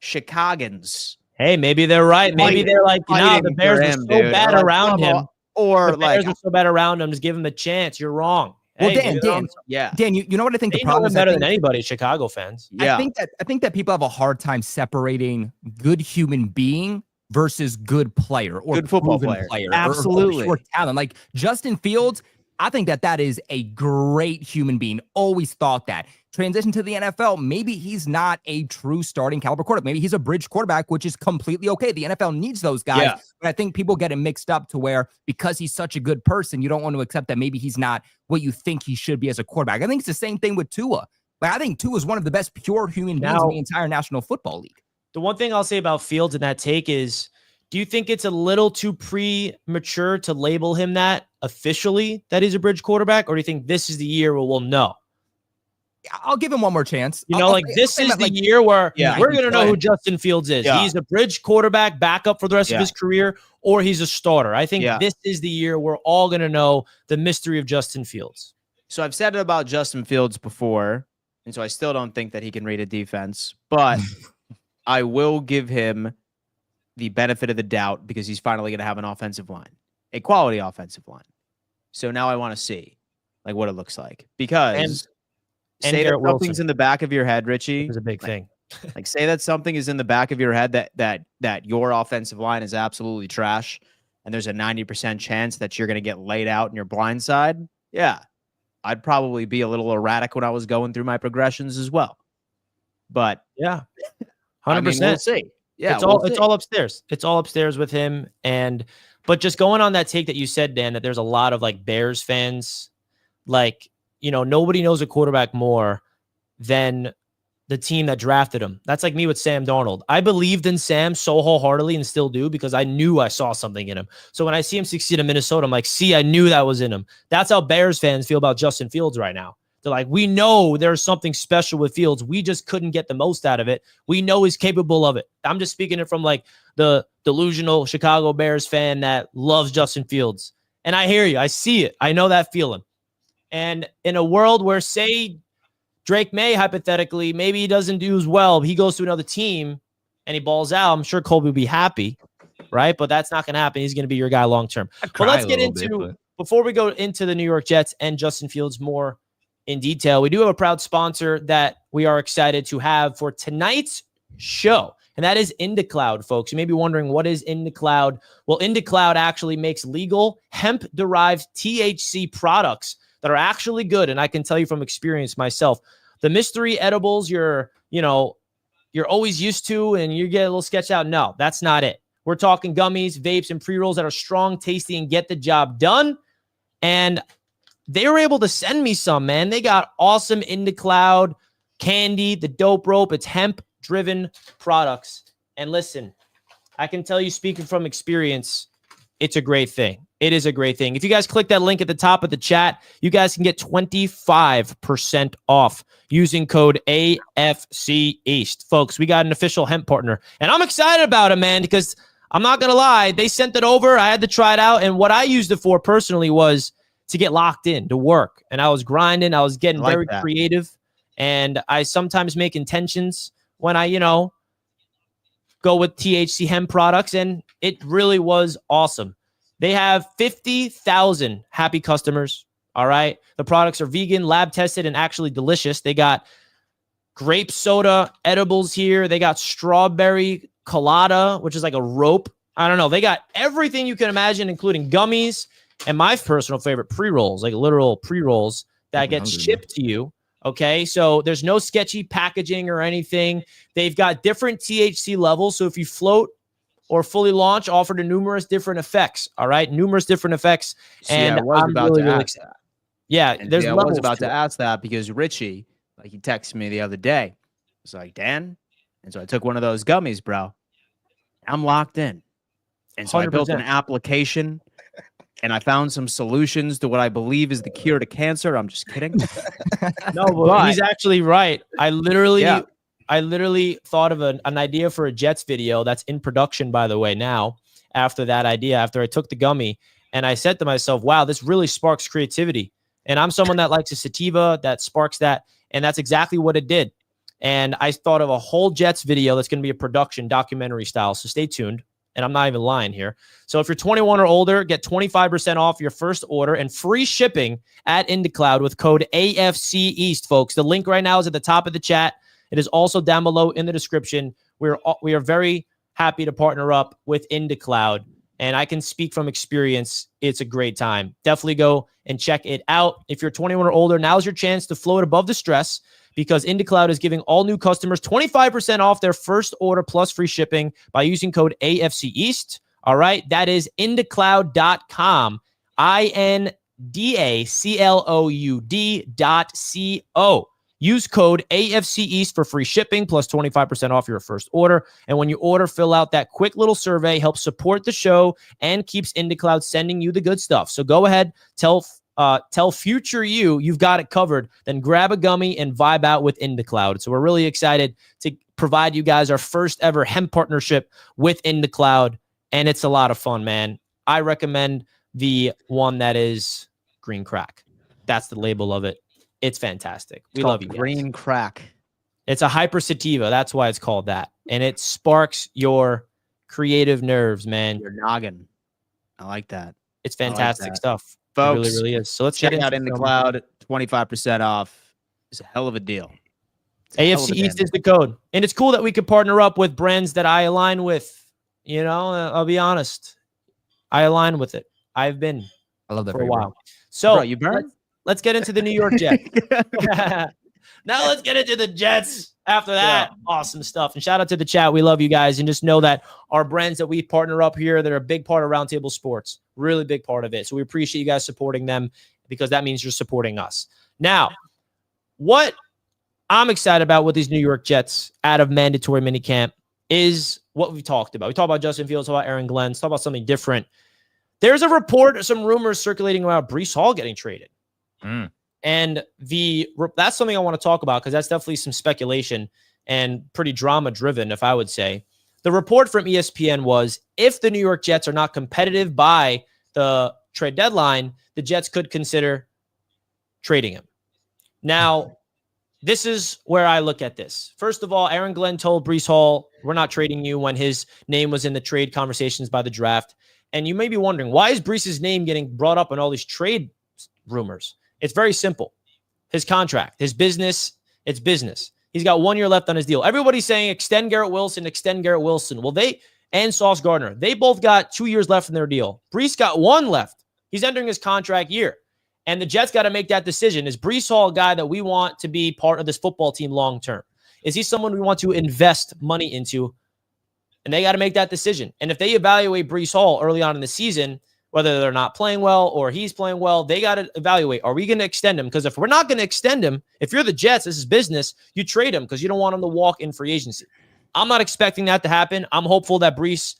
Chicagans. Hey, maybe they're right. Maybe they're like, the Bears are so bad around him. Or like, Bears are so bad around him, just give him a chance. You're wrong. Well, Dan, you know what I think the problem is better than anybody, Chicago fans. Yeah. I think that people have a hard time separating good human being versus good player or good football player. Absolutely. Or talent. Like Justin Fields, I think that is a great human being. Always thought that. Transition to the NFL, maybe he's not a true starting caliber quarterback. Maybe he's a bridge quarterback, which is completely okay. The NFL needs those guys. Yeah. But I think people get it mixed up to where because he's such a good person, you don't want to accept that maybe he's not what you think he should be as a quarterback. I think it's the same thing with Tua. Like I think Tua is one of the best pure human beings in the entire National Football League. The one thing I'll say about Fields in that take is, do you think it's a little too premature to label him that officially, that he's a bridge quarterback? Or do you think this is the year where we'll know? I'll give him one more chance. You know, this is the year where we're going to know who Justin Fields is. Yeah. He's a bridge quarterback, backup for the rest of his career, or he's a starter. I think this is the year we're all going to know the mystery of Justin Fields. So I've said it about Justin Fields before, and so I still don't think that he can read a defense, but I will give him the benefit of the doubt because he's finally going to have an offensive line, a quality offensive line. So now I want to see what it looks like, because say that something's in the back of your head, Richie. It's a big thing. Say that something is in the back of your head that your offensive line is absolutely trash, and there's a 90% chance that you're going to get laid out in your blind side. Yeah, I'd probably be a little erratic when I was going through my progressions as well. But 100%. We'll see. Yeah, it's all upstairs. It's all upstairs with him. But just going on that take that you said, Dan, that there's a lot of Bears fans, nobody knows a quarterback more than the team that drafted him. That's like me with Sam Darnold. I believed in Sam so wholeheartedly and still do because I knew I saw something in him. So when I see him succeed in Minnesota, I'm like, see, I knew that was in him. That's how Bears fans feel about Justin Fields right now. They're like, we know there's something special with Fields. We just couldn't get the most out of it. We know he's capable of it. I'm just speaking it from the delusional Chicago Bears fan that loves Justin Fields. And I hear you. I see it. I know that feeling. And in a world where, say, Drake May, hypothetically, maybe he doesn't do as well, he goes to another team and he balls out, I'm sure Colby will be happy, right? But that's not going to happen. He's going to be your guy long term. But let's get into, before we go into the New York Jets and Justin Fields more in detail, we do have a proud sponsor that we are excited to have for tonight's show, and that is IndaCloud, folks. You may be wondering, what is IndaCloud? Well, IndaCloud actually makes legal hemp-derived THC products that are actually good, and I can tell you from experience myself, the mystery edibles you're always used to and you get a little sketched out. No, that's not it. We're talking gummies, vapes, and pre-rolls that are strong, tasty, and get the job done. And they were able to send me some, man. They got awesome IndaCloud candy, the dope rope. It's hemp-driven products. And listen, I can tell you, speaking from experience, it's a great thing. It is a great thing. If you guys click that link at the top of the chat, you guys can get 25% off using code AFC East. Folks, we got an official hemp partner, and I'm excited about it, man, because I'm not going to lie. They sent it over. I had to try it out, and what I used it for personally was to get locked in, to work. And I was grinding. I was getting very creative, and I sometimes make intentions when I, go with THC hemp products, and it really was awesome. They have 50,000 happy customers, all right? The products are vegan, lab-tested, and actually delicious. They got grape soda edibles here. They got strawberry colada, which is like a rope. I don't know. They got everything you can imagine, including gummies, and my personal favorite, pre-rolls, like literal pre-rolls that get shipped to you. Okay, so there's no sketchy packaging or anything. They've got different THC levels. So if you float or fully launch, offer to numerous different effects. All right, numerous different effects. And I was about to ask that. Yeah, there's I was about to ask that because Richie, he texted me the other day. It's like, Dan, and so I took one of those gummies, bro. I'm locked in, and so 100%. I built an application. And I found some solutions to what I believe is the cure to cancer. I'm just kidding. No, but he's actually right. I literally thought of an idea for a Jets video that's in production, by the way, now, after that idea, after I took the gummy. And I said to myself, wow, this really sparks creativity. And I'm someone that likes a sativa that sparks that. And that's exactly what it did. And I thought of a whole Jets video that's going to be a production documentary style. So stay tuned. And I'm not even lying here. So if you're 21 or older, get 25% off your first order and free shipping at IndaCloud with code AFC East, folks. The link right now is at the top of the chat. It is also down below in the description. We are very happy to partner up with IndaCloud, and I can speak from experience. It's a great time. Definitely go and check it out. If you're 21 or older, now's your chance to float above the stress, because IndaCloud is giving all new customers 25% off their first order plus free shipping by using code AFC East. All right, that is indacloud.com, INDACLOUD.co. Use code AFC East for free shipping plus 25% off your first order. And when you order, fill out that quick little survey, helps support the show, and keeps IndaCloud sending you the good stuff. So go ahead, tell tell future you've got it covered, then grab a gummy and vibe out with In the Cloud. So we're really excited to provide you guys our first ever hemp partnership with In the Cloud, and it's a lot of fun, man. I recommend the one that is Green Crack. That's the label of it. It's fantastic. We love you guys. Green Crack. It's a hyper sativa. That's why it's called that. And it sparks your creative nerves, man. Your noggin. I like that. It's fantastic stuff. Folks, it really is. So let's check get out In the Cloud. 25% off. It's a hell of a deal. AFC East is the code. And it's cool that we could partner up with brands that I align with. You know, I'll be honest. I align with it. I love that for a while. So bro, you burn? Let's get into the New York Jets. Now let's get into the Jets after that. Yeah. Awesome stuff. And shout out to the chat. We love you guys. And just know that our brands that we partner up here, they're a big part of Roundtable Sports. Really big part of it. So we appreciate you guys supporting them because that means you're supporting us. Now, what I'm excited about with these New York Jets out of mandatory minicamp is what we talked about. We talked about Justin Fields, talked about Aaron Glenn, talked about something different. There's a report, some rumors circulating about Breece Hall getting traded. And that's something I want to talk about because that's definitely some speculation and pretty drama driven, if I would say. The report from ESPN was if the New York Jets are not competitive by the trade deadline, the Jets could consider trading him. Now, this is where I look at this. First of all, Aaron Glenn told Breece Hall, we're not trading you when his name was in the trade conversations by the draft. And you may be wondering, why is Breece's name getting brought up in all these trade rumors? It's very simple. His contract, his business, it's business. He's got 1 year left on his deal. Everybody's saying extend Garrett Wilson, extend Garrett Wilson. Well, and Sauce Gardner, they both got 2 years left in their deal. Breece got 1 left. He's entering his contract year. And the Jets got to make that decision. Is Breece Hall a guy that we want to be part of this football team long term? Is he someone we want to invest money into? And they got to make that decision. And if they evaluate Breece Hall early on in the season, whether they're not playing well or he's playing well, they got to evaluate, are we going to extend him? Because if we're not going to extend him, if you're the Jets, this is business, you trade him because you don't want him to walk in free agency. I'm not expecting that to happen. I'm hopeful that Breece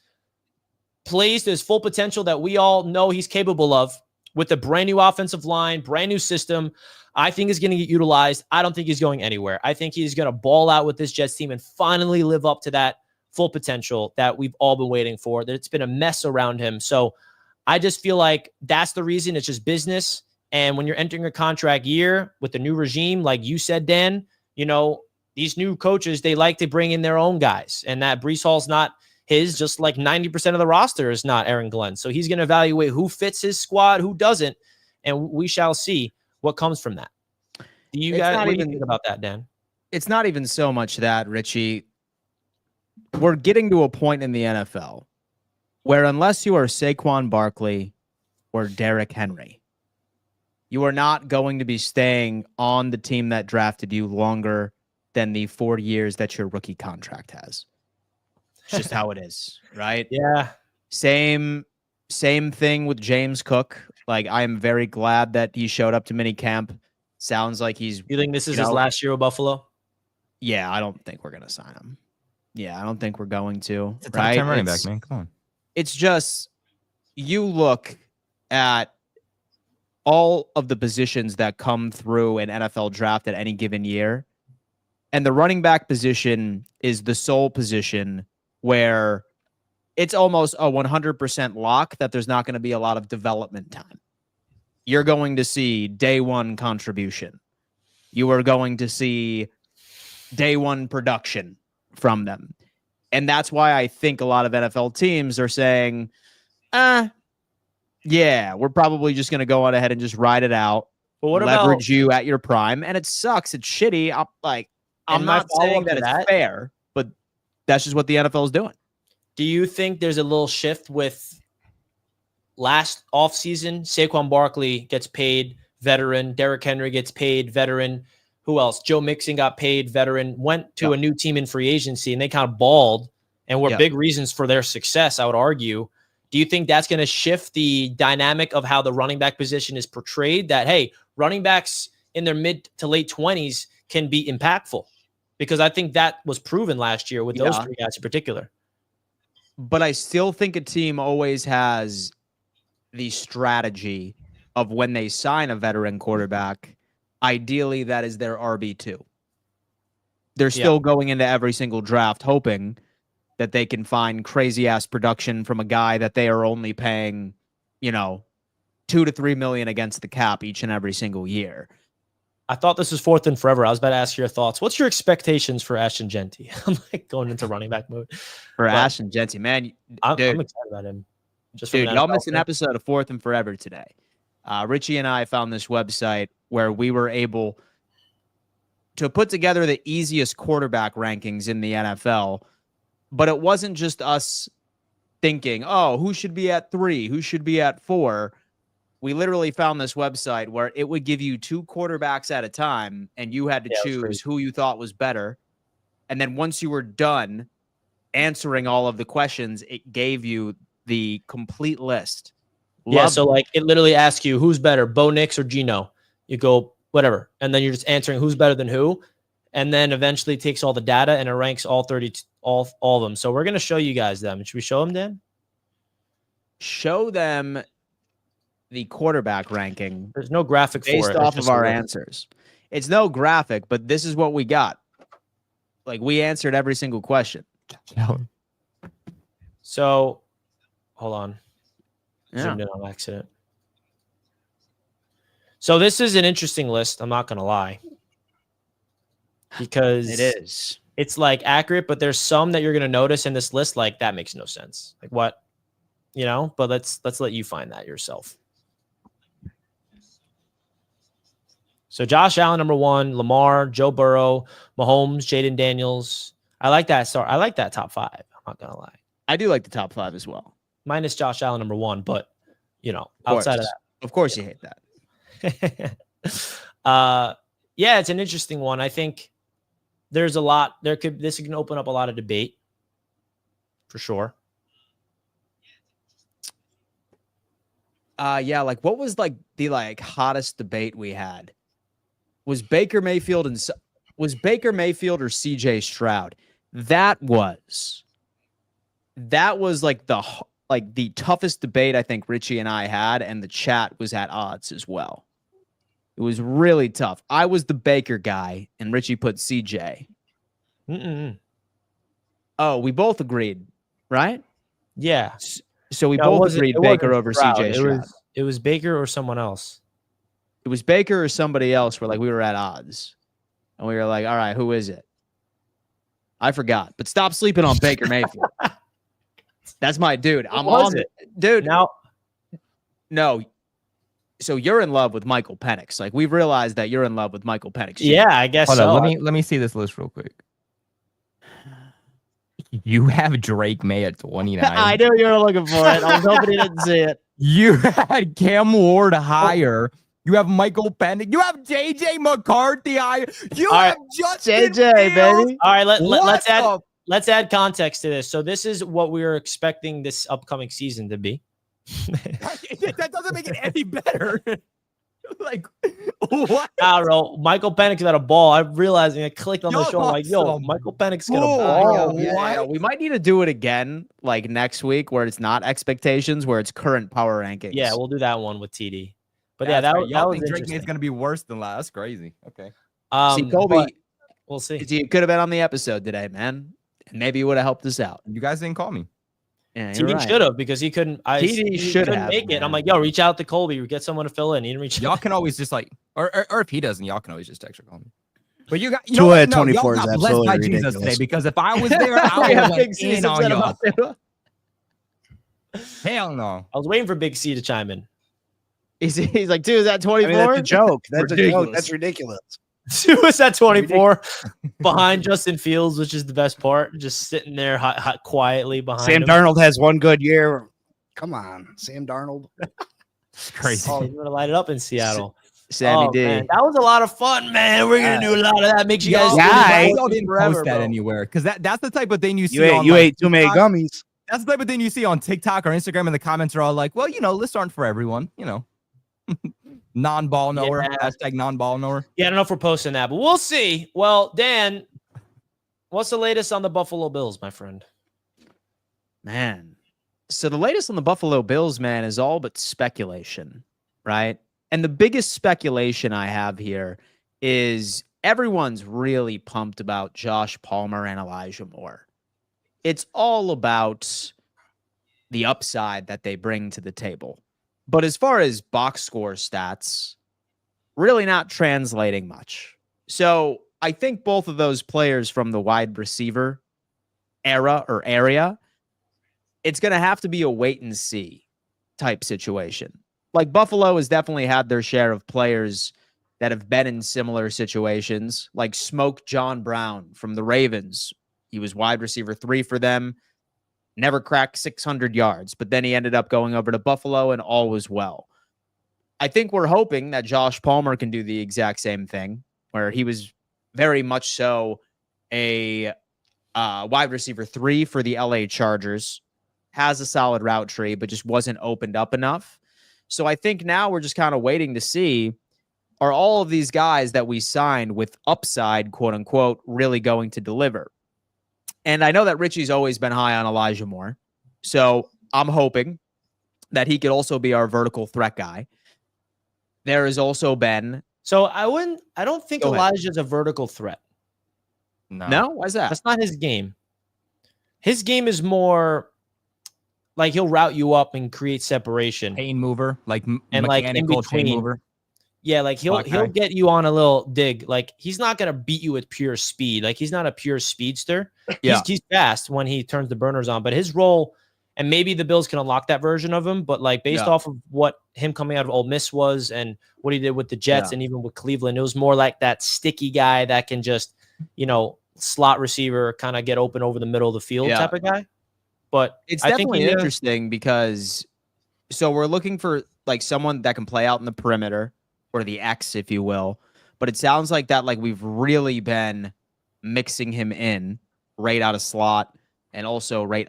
plays to his full potential that we all know he's capable of with a brand new offensive line, brand new system. I think he's going to get utilized. I don't think he's going anywhere. I think he's going to ball out with this Jets team and finally live up to that full potential that we've all been waiting for, that it's been a mess around him. So I just feel like that's the reason. It's just business. And when you're entering a contract year with the new regime, like you said, Dan, you know, these new coaches, they like to bring in their own guys. And that Breece Hall's not his, just like 90% of the roster is not Aaron Glenn. So he's going to evaluate who fits his squad, who doesn't. And we shall see what comes from that. Do you guys what do you think about that, Dan? It's not even so much that, Richie. We're getting to a point in the NFL where unless you are Saquon Barkley or Derrick Henry, you are not going to be staying on the team that drafted you longer than the 4 years that your rookie contract has. It's just how it is, right? Yeah. Same thing with James Cook. Like, I am very glad that he showed up to minicamp. Sounds like he's... You think this is his last year with Buffalo? Yeah, I don't think we're going to sign him. Yeah, I don't think we're going to. It's a top-10 running back, man. Come on. It's just, you look at all of the positions that come through an NFL draft at any given year, and the running back position is the sole position where it's almost a 100% lock that there's not going to be a lot of development time. You're going to see day one contribution. You are going to see day one production from them. And that's why I think a lot of NFL teams are saying, yeah, we're probably just going to go on ahead and just ride it out. But what leverage you at your prime. And it sucks. It's shitty. I'm not saying that it's fair, but that's just what the NFL is doing. Do you think there's a little shift with last offseason? Saquon Barkley gets paid, veteran. Derrick Henry gets paid, veteran. Who else? Joe Mixon got paid, veteran, went to a new team in free agency, and they kind of balled and were big reasons for their success, I would argue. Do you think that's going to shift the dynamic of how the running back position is portrayed? That, hey, running backs in their mid to late 20s can be impactful? Because I think that was proven last year with those three guys in particular. But I still think a team always has the strategy of when they sign a veteran quarterback, ideally that is their RB2. They're still going into every single draft hoping that they can find crazy ass production from a guy that they are only paying, $2 to $3 million against the cap each and every single year. I thought this was fourth and forever. I was about to ask your thoughts. What's your expectations for Ashton Genty? I'm like going into running back mode. Ashton Genty, man. I'm excited about him. Dude, y'all missed an episode of Fourth and Forever today. Richie and I found this website where we were able to put together the easiest quarterback rankings in the NFL, but it wasn't just us thinking, oh, who should be at 3? Who should be at 4? We literally found this website where it would give you 2 quarterbacks at a time, and you had to choose who you thought was better. And then once you were done answering all of the questions, it gave you the complete list. So like it literally asks you who's better, Bo Nix or Geno. You go whatever, and then you're just answering who's better than who, and then eventually it takes all the data and it ranks all 30, all of them. So we're gonna show you guys them. Should we show them, Dan? Show them the quarterback ranking. There's no graphic for it. Based off of our answers. It's no graphic, but this is what we got. Like, we answered every single question. So, hold on. Zoomed in on accident. So this is an interesting list. I'm not going to lie. Because it's like accurate, but there's some that you're going to notice in this list. Like, that makes no sense. Like what, but let's let you find that yourself. So Josh Allen, number 1, Lamar, Joe Burrow, Mahomes, Jaden Daniels. I like that. I like that top 5. I'm not going to lie. I do like the top 5 as well. Minus Josh Allen, number 1, but, outside of that. Of course you hate that. It's an interesting one. I think there's a lot. This can open up a lot of debate for sure. Like what was like the hottest debate we had? Was Baker Mayfield or CJ Stroud? That was like the toughest debate I think Richie and I had, and the chat was at odds as well. It was really tough. I was the Baker guy, and Richie put CJ. Oh, we both agreed, right? Yeah. So we both agreed Baker over CJ Stroud. It was Baker or someone else. It was Baker or somebody else where we were at odds. And we were like, all right, who is it? I forgot. But stop sleeping on Baker Mayfield. That's my dude. I'm on it. Dude. Now, no. So you're in love with Michael Penix. Like, we've realized that you're in love with Michael Penix. Yeah, I guess Hold so. on, let me see this list real quick. You have Drake May at 29. I knew you were looking for it. I was hoping you didn't see it. You had Cam Ward higher. You have Michael Penix. You have JJ McCarthy higher. You have Justin JJ, Fields. baby. All right, let's add context to this. So this is what we were expecting this upcoming season to be. That doesn't make it any better. Like, what? I don't know. Michael Penix got a ball. I'm realizing I clicked on the show. I'm like, Michael Penix got a ball. Yeah. We might need to do it again, like next week, where it's not expectations, where it's current power rankings. Yeah, we'll do that one with TD. But that was think Drake interesting. May's gonna be worse than last. That's crazy. Okay. See, Colby, we'll see. You could have been on the episode today, man, and maybe you would have helped us out. You guys didn't call me. Yeah, TD should have, because he couldn't. TD should have make it. Man. I'm like, reach out to Colby, get someone to fill in. He didn't reach. Y'all can always just or if he doesn't, y'all can always just text or call me. But you got 224 is blessed by absolutely Jesus ridiculous. today, because if I was there, I would have went in on y'all. Hell no. I was waiting for Big C to chime in. He's like, dude, is that 24? That's a joke. That's a joke. That's ridiculous. Who was that 24 behind Justin Fields, which is the best part, just sitting there hot quietly behind Sam him. Darnold has one good year. Come on, Sam Darnold. It's crazy. Oh, he's gonna light it up in Seattle. Sammy D. Man, that was a lot of fun, man. We're gonna do a lot of that. Make sure you guys y'all didn't post that anywhere, because that's the type of thing you see. You ate too many gummies. That's the type of thing you see on TikTok or Instagram, and the comments are all like, well, lists aren't for everyone, non-ball knower, hashtag non-ball knower. Yeah, I don't know if we're posting that, but we'll see. Well, Dan, what's the latest on the Buffalo Bills, my friend? Man. So the latest on the Buffalo Bills, man, is all but speculation, right? And the biggest speculation I have here is everyone's really pumped about Josh Palmer and Elijah Moore. It's all about the upside that they bring to the table. But as far as box score stats, really not translating much. So I think both of those players from the wide receiver era or area, it's going to have to be a wait and see type situation. Like Buffalo has definitely had their share of players that have been in similar situations, like Smoke John Brown from the Ravens. He was wide receiver 3 for them, never cracked 600 yards, but then he ended up going over to Buffalo and all was well. I think we're hoping that Josh Palmer can do the exact same thing, where he was very much so a wide receiver 3 for the LA Chargers, has a solid route tree, but just wasn't opened up enough. So I think now we're just kind of waiting to see, are all of these guys that we signed with upside, quote unquote, really going to deliver? And I know that Richie's always been high on Elijah Moore. So I'm hoping that he could also be our vertical threat guy. There has also been. So I don't think Elijah's a vertical threat. No? Why is that? That's not his game. His game is more like he'll route you up and create separation. Chain mover, like and like in between. Chain mover. Yeah, like he'll get you on a little dig. Like he's not gonna beat you with pure speed. Like he's not a pure speedster. Yeah. He's fast when he turns the burners on. But his role, and maybe the Bills can unlock that version of him. But like based off of what him coming out of Ole Miss was, and what he did with the Jets, and even with Cleveland, it was more like that sticky guy that can just, slot receiver, kind of get open over the middle of the field type of guy. But it's definitely interesting because so we're looking for like someone that can play out in the perimeter, or the X, if you will. But it sounds like that, like we've really been mixing him in right out of slot and also right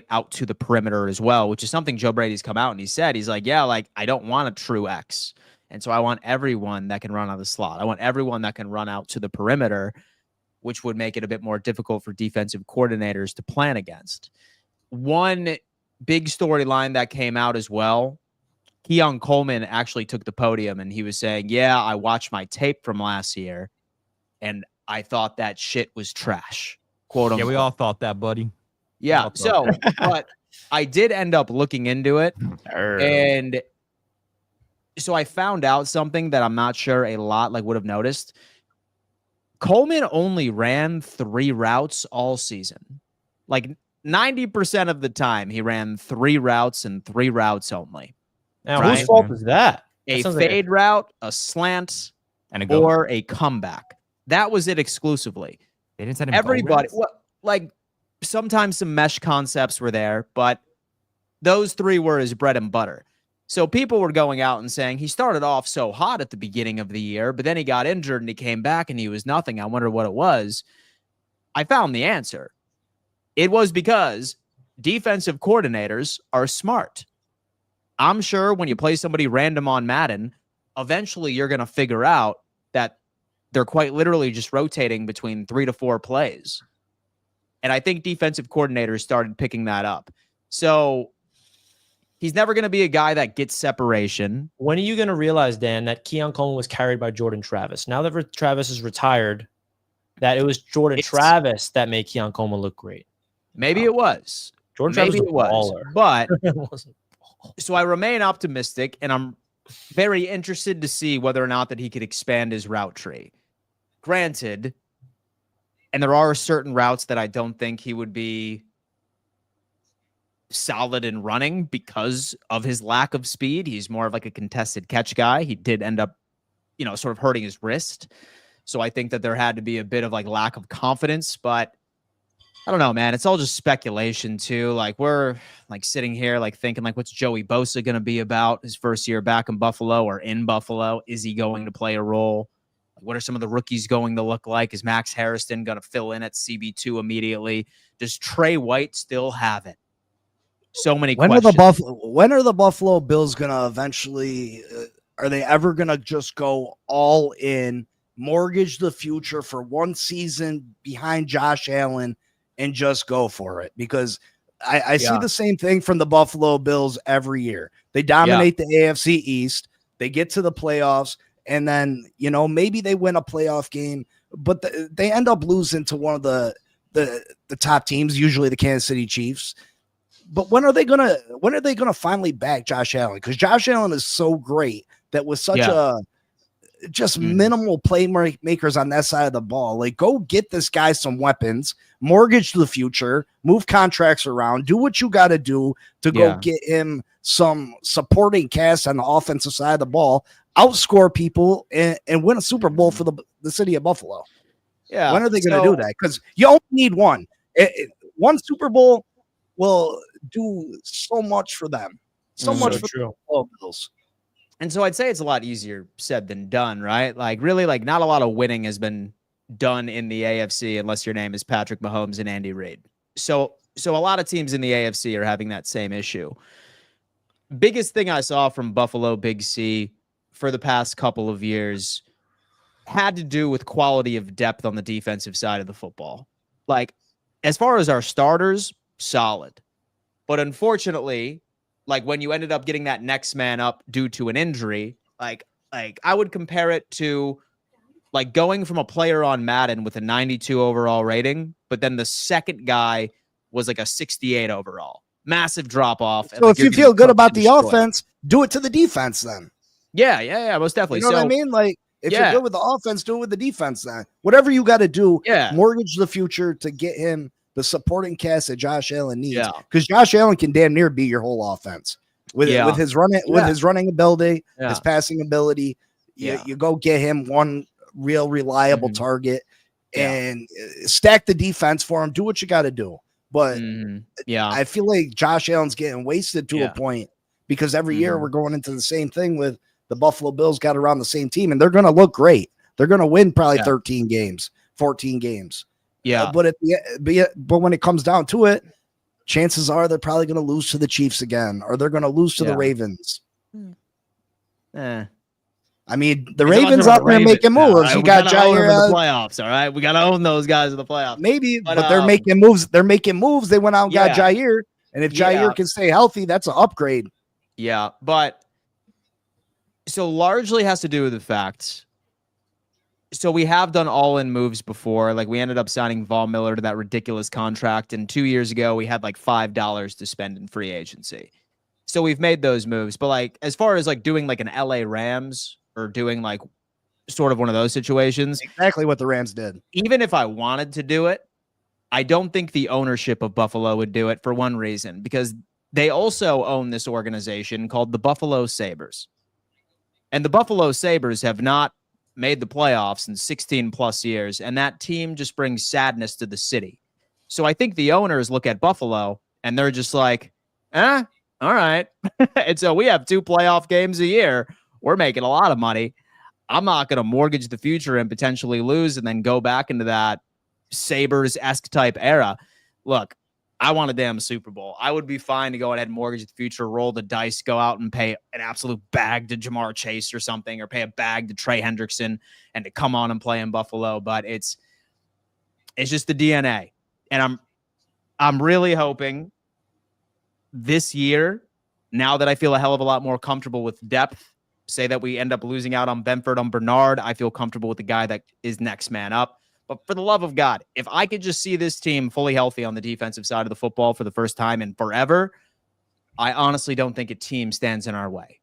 out to the perimeter as well, which is something Joe Brady's come out and he said, he's like, yeah, like I don't want a true X. And so I want everyone that can run out of the slot. I want everyone that can run out to the perimeter, which would make it a bit more difficult for defensive coordinators to plan against. One big storyline that came out as well, Keon Coleman actually took the podium and he was saying, yeah, I watched my tape from last year and I thought that shit was trash, quote unquote. Yeah, we all thought that, buddy. Yeah. So, but I did end up looking into it. And so I found out something that I'm not sure a lot would have noticed. Coleman only ran 3 routes all season. Like 90% of the time he ran 3 routes and 3 routes only. Now, whose fault is that? A fade route, a slant, and a go. Or a comeback. That was it exclusively. They didn't send him everybody. Like sometimes some mesh concepts were there, but those 3 were his bread and butter. So people were going out and saying he started off so hot at the beginning of the year, but then he got injured and he came back and he was nothing. I wonder what it was. I found the answer. It was because defensive coordinators are smart. I'm sure when you play somebody random on Madden, eventually you're going to figure out that they're quite literally just rotating between 3 to 4 plays. And I think defensive coordinators started picking that up. So he's never going to be a guy that gets separation. When are you going to realize, Dan, that Keon Coleman was carried by Jordan Travis? Now that Travis is retired, that it was Travis that made Keon Coleman look great. Maybe it was. Jordan Travis was a baller. But so I remain optimistic, and I'm very interested to see whether or not that he could expand his route tree. Granted, and there are certain routes that I don't think he would be solid in running because of his lack of speed. He's more of like a contested catch guy. He did end up, sort of hurting his wrist. So I think that there had to be a bit of like lack of confidence, but I don't know, man. It's all just speculation too. Like we're like sitting here, like thinking like, what's Joey Bosa going to be about his first year back in Buffalo or in Buffalo? Is he going to play a role? Like, what are some of the rookies going to look like? Is Max Harrison going to fill in at CB2 immediately? Does Trey White still have it? So many questions. When are the Buffalo Bills going to eventually, are they ever going to just go all in, mortgage the future for one season behind Josh Allen and just go for it? Because I see the same thing from the Buffalo Bills every year. They dominate the AFC East. They get to the playoffs, and then, maybe they win a playoff game, but they end up losing to one of the top teams, usually the Kansas City Chiefs. But when are they gonna finally back Josh Allen? Because Josh Allen is so great that with such just minimal playmakers on that side of the ball, like, go get this guy some weapons, mortgage the future, move contracts around, do what you got to do to go get him some supporting cast on the offensive side of the ball, outscore people, and win a Super Bowl for the city of Buffalo. Yeah. When are they going to do that? Because you only need one. One Super Bowl will do so much for them. So much for the Buffalo Bills. And so I'd say it's a lot easier said than done, right? Like, really, like, not a lot of winning has been done in the AFC unless your name is Patrick Mahomes and Andy Reid. So a lot of teams in the AFC are having that same issue. Biggest thing I saw from Buffalo Big C for the past couple of years had to do with quality of depth on the defensive side of the football. Like, as far as our starters, solid. But unfortunately, like, when you ended up getting that next man up due to an injury, like I would compare it to like going from a player on Madden with a 92 overall rating, but then the second guy was like a 68 overall. Massive drop off. So if you feel good about the offense, do it to the defense then. Yeah, most definitely. You know what I mean? Like, if you're good with the offense, do it with the defense then. Whatever you got to do, mortgage the future to get him the supporting cast that Josh Allen needs, because Josh Allen can damn near be your whole offense with his running ability, his passing ability. You go get him one real reliable target and stack the defense for him. Do what you got to do. But I feel like Josh Allen's getting wasted to a point, because every year we're going into the same thing with the Buffalo Bills got around the same team, and they're going to look great. They're going to win probably 13 games, 14 games. Yeah. But when it comes down to it, chances are they're probably going to lose to the Chiefs again, or they're going to lose to the Ravens. I mean, the Ravens out there making moves. Right? You got Jair in the playoffs. All right, we got to own those guys in the playoffs. Maybe, but they're making moves. They're making moves. They went out and got Jair, and if Jair can stay healthy, that's an upgrade. Yeah, but so largely has to do with the fact. So we have done all-in moves before. Like, we ended up signing Von Miller to that ridiculous contract, and 2 years ago we had like $5 to spend in free agency. So we've made those moves. But like, as far as like doing like an LA Rams or doing like sort of one of those situations, exactly what the Rams did. Even if I wanted to do it, I don't think the ownership of Buffalo would do it, for one reason, because they also own this organization called the Buffalo Sabres. And the Buffalo Sabres have not made the playoffs in 16 plus years, and that team just brings sadness to the city. So I think the owners look at Buffalo and they're just like, all right. And so we have 2 playoff games a year. We're making a lot of money. I'm not going to mortgage the future and potentially lose and then go back into that Sabres-esque type era. Look, I want a damn Super Bowl. I would be fine to go ahead and mortgage the future, roll the dice, go out and pay an absolute bag to Jamar Chase or something, or pay a bag to Trey Hendrickson and to come on and play in Buffalo. But it's just the DNA. And I'm really hoping this year, now that I feel a hell of a lot more comfortable with depth, say that we end up losing out on Benford, on Bernard, I feel comfortable with the guy that is next man up. But for the love of God, if I could just see this team fully healthy on the defensive side of the football for the first time in forever, I honestly don't think a team stands in our way.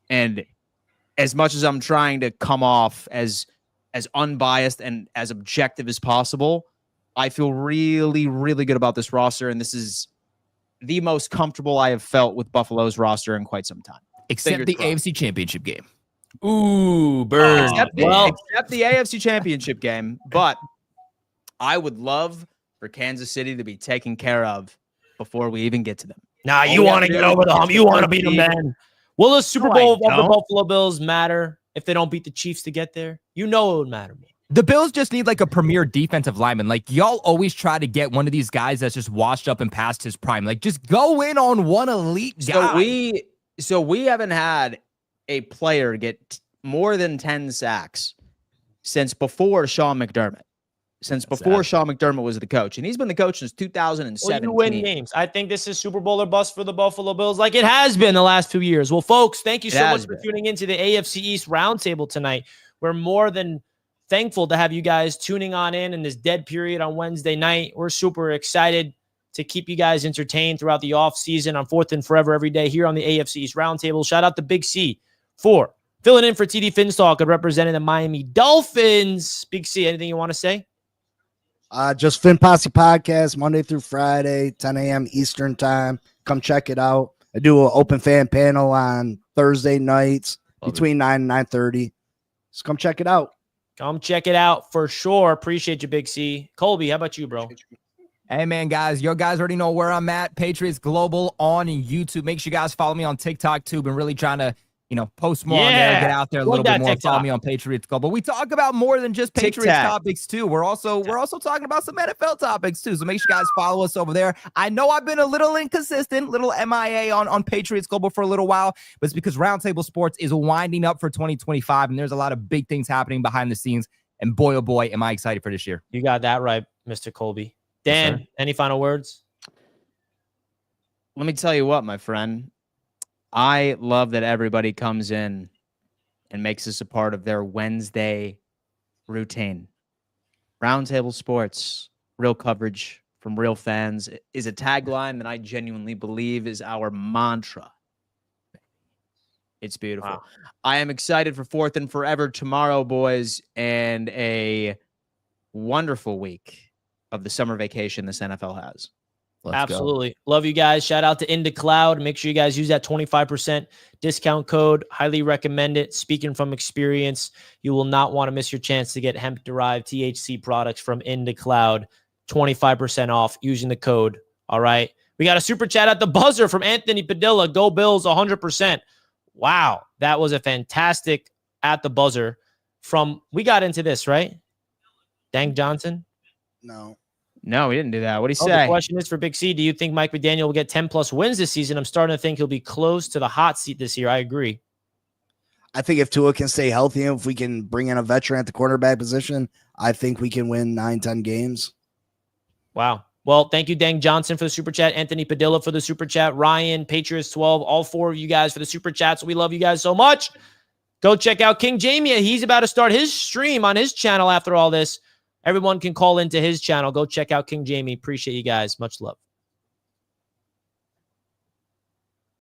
And as much as I'm trying to come off as unbiased and as objective as possible, I feel really, really good about this roster. And this is the most comfortable I have felt with Buffalo's roster in quite some time. Except the AFC Championship game. Ooh, burn. Except the AFC Championship game. But I would love for Kansas City to be taken care of before we even get to them. Nah, you want to get over the hump. You want to beat them, man. Will the Super Bowl of the Buffalo Bills matter if they don't beat the Chiefs to get there? You know it would matter more. The Bills just need like a premier defensive lineman. Like, y'all always try to get one of these guys that's just washed up and past his prime. Like, just go in on one elite guy. So we haven't had a player get more than 10 sacks since before Sean McDermott. since before Sean McDermott was the coach. And he's been the coach since 2017. Well, you win games. I think this is Super Bowl or bust for the Buffalo Bills like it has been the last few years. Well, folks, thank you so much for tuning into the AFC East Roundtable tonight. We're more than thankful to have you guys tuning on in this dead period on Wednesday night. We're super excited to keep you guys entertained throughout the offseason on Fourth and Forever every day here on the AFC East Roundtable. Shout out to Big C for filling in for TD Finstock and representing the Miami Dolphins. Big C, anything you want to say? Just Fin Posse Podcast, Monday through Friday, 10 a.m. Eastern time. Come check it out. I do an open fan panel on Thursday nights between 9 and 9:30. Just come check it out. Come check it out for sure. Appreciate you, Big C. Colby, how about you, bro? Hey, man, guys. Your guys already know where I'm at. Patriots Global on YouTube. Make sure you guys follow me on TikTok, too. Been really trying to, post more on there, get out there a little bit more. TikTok. Follow me on Patriots Global. We talk about more than just Patriots topics, too. We're also talking about some NFL topics, too. So make sure you guys follow us over there. I know I've been a little inconsistent, little MIA on Patriots Global for a little while, but it's because Roundtable Sports is winding up for 2025, and there's a lot of big things happening behind the scenes. And boy, oh boy, am I excited for this year. You got that right, Mr. Colby. Dan, yes, any final words? Let me tell you what, my friend. I love that everybody comes in and makes this a part of their Wednesday routine. Roundtable Sports, real coverage from real fans, is a tagline that I genuinely believe is our mantra. It's beautiful. Wow. I am excited for Fourth and Forever tomorrow, boys, and a wonderful week of the summer vacation this NFL has. Absolutely. Love you guys. Shout out to Into Cloud. Make sure you guys use that 25% discount code. Highly recommend it. Speaking from experience, you will not want to miss your chance to get hemp-derived THC products from Into Cloud. 25% off using the code. All right. We got a super chat at the buzzer from Anthony Padilla. Go Bills 100%. Wow. That was a fantastic at the buzzer from, we got into this, right? Dang Johnson? No, we didn't do that. What do you say? The question is for Big C. Do you think Mike McDaniel will get 10-plus wins this season? I'm starting to think he'll be close to the hot seat this year. I agree. I think if Tua can stay healthy and if we can bring in a veteran at the quarterback position, I think we can win 9-10 games. Wow. Well, thank you, Dang Johnson, for the super chat. Anthony Padilla for the super chat. Ryan, Patriots 12, all four of you guys for the super chats. We love you guys so much. Go check out King Jamie. He's about to start his stream on his channel after all this. Everyone can call into his channel. Go check out King Jamie. Appreciate you guys. Much love.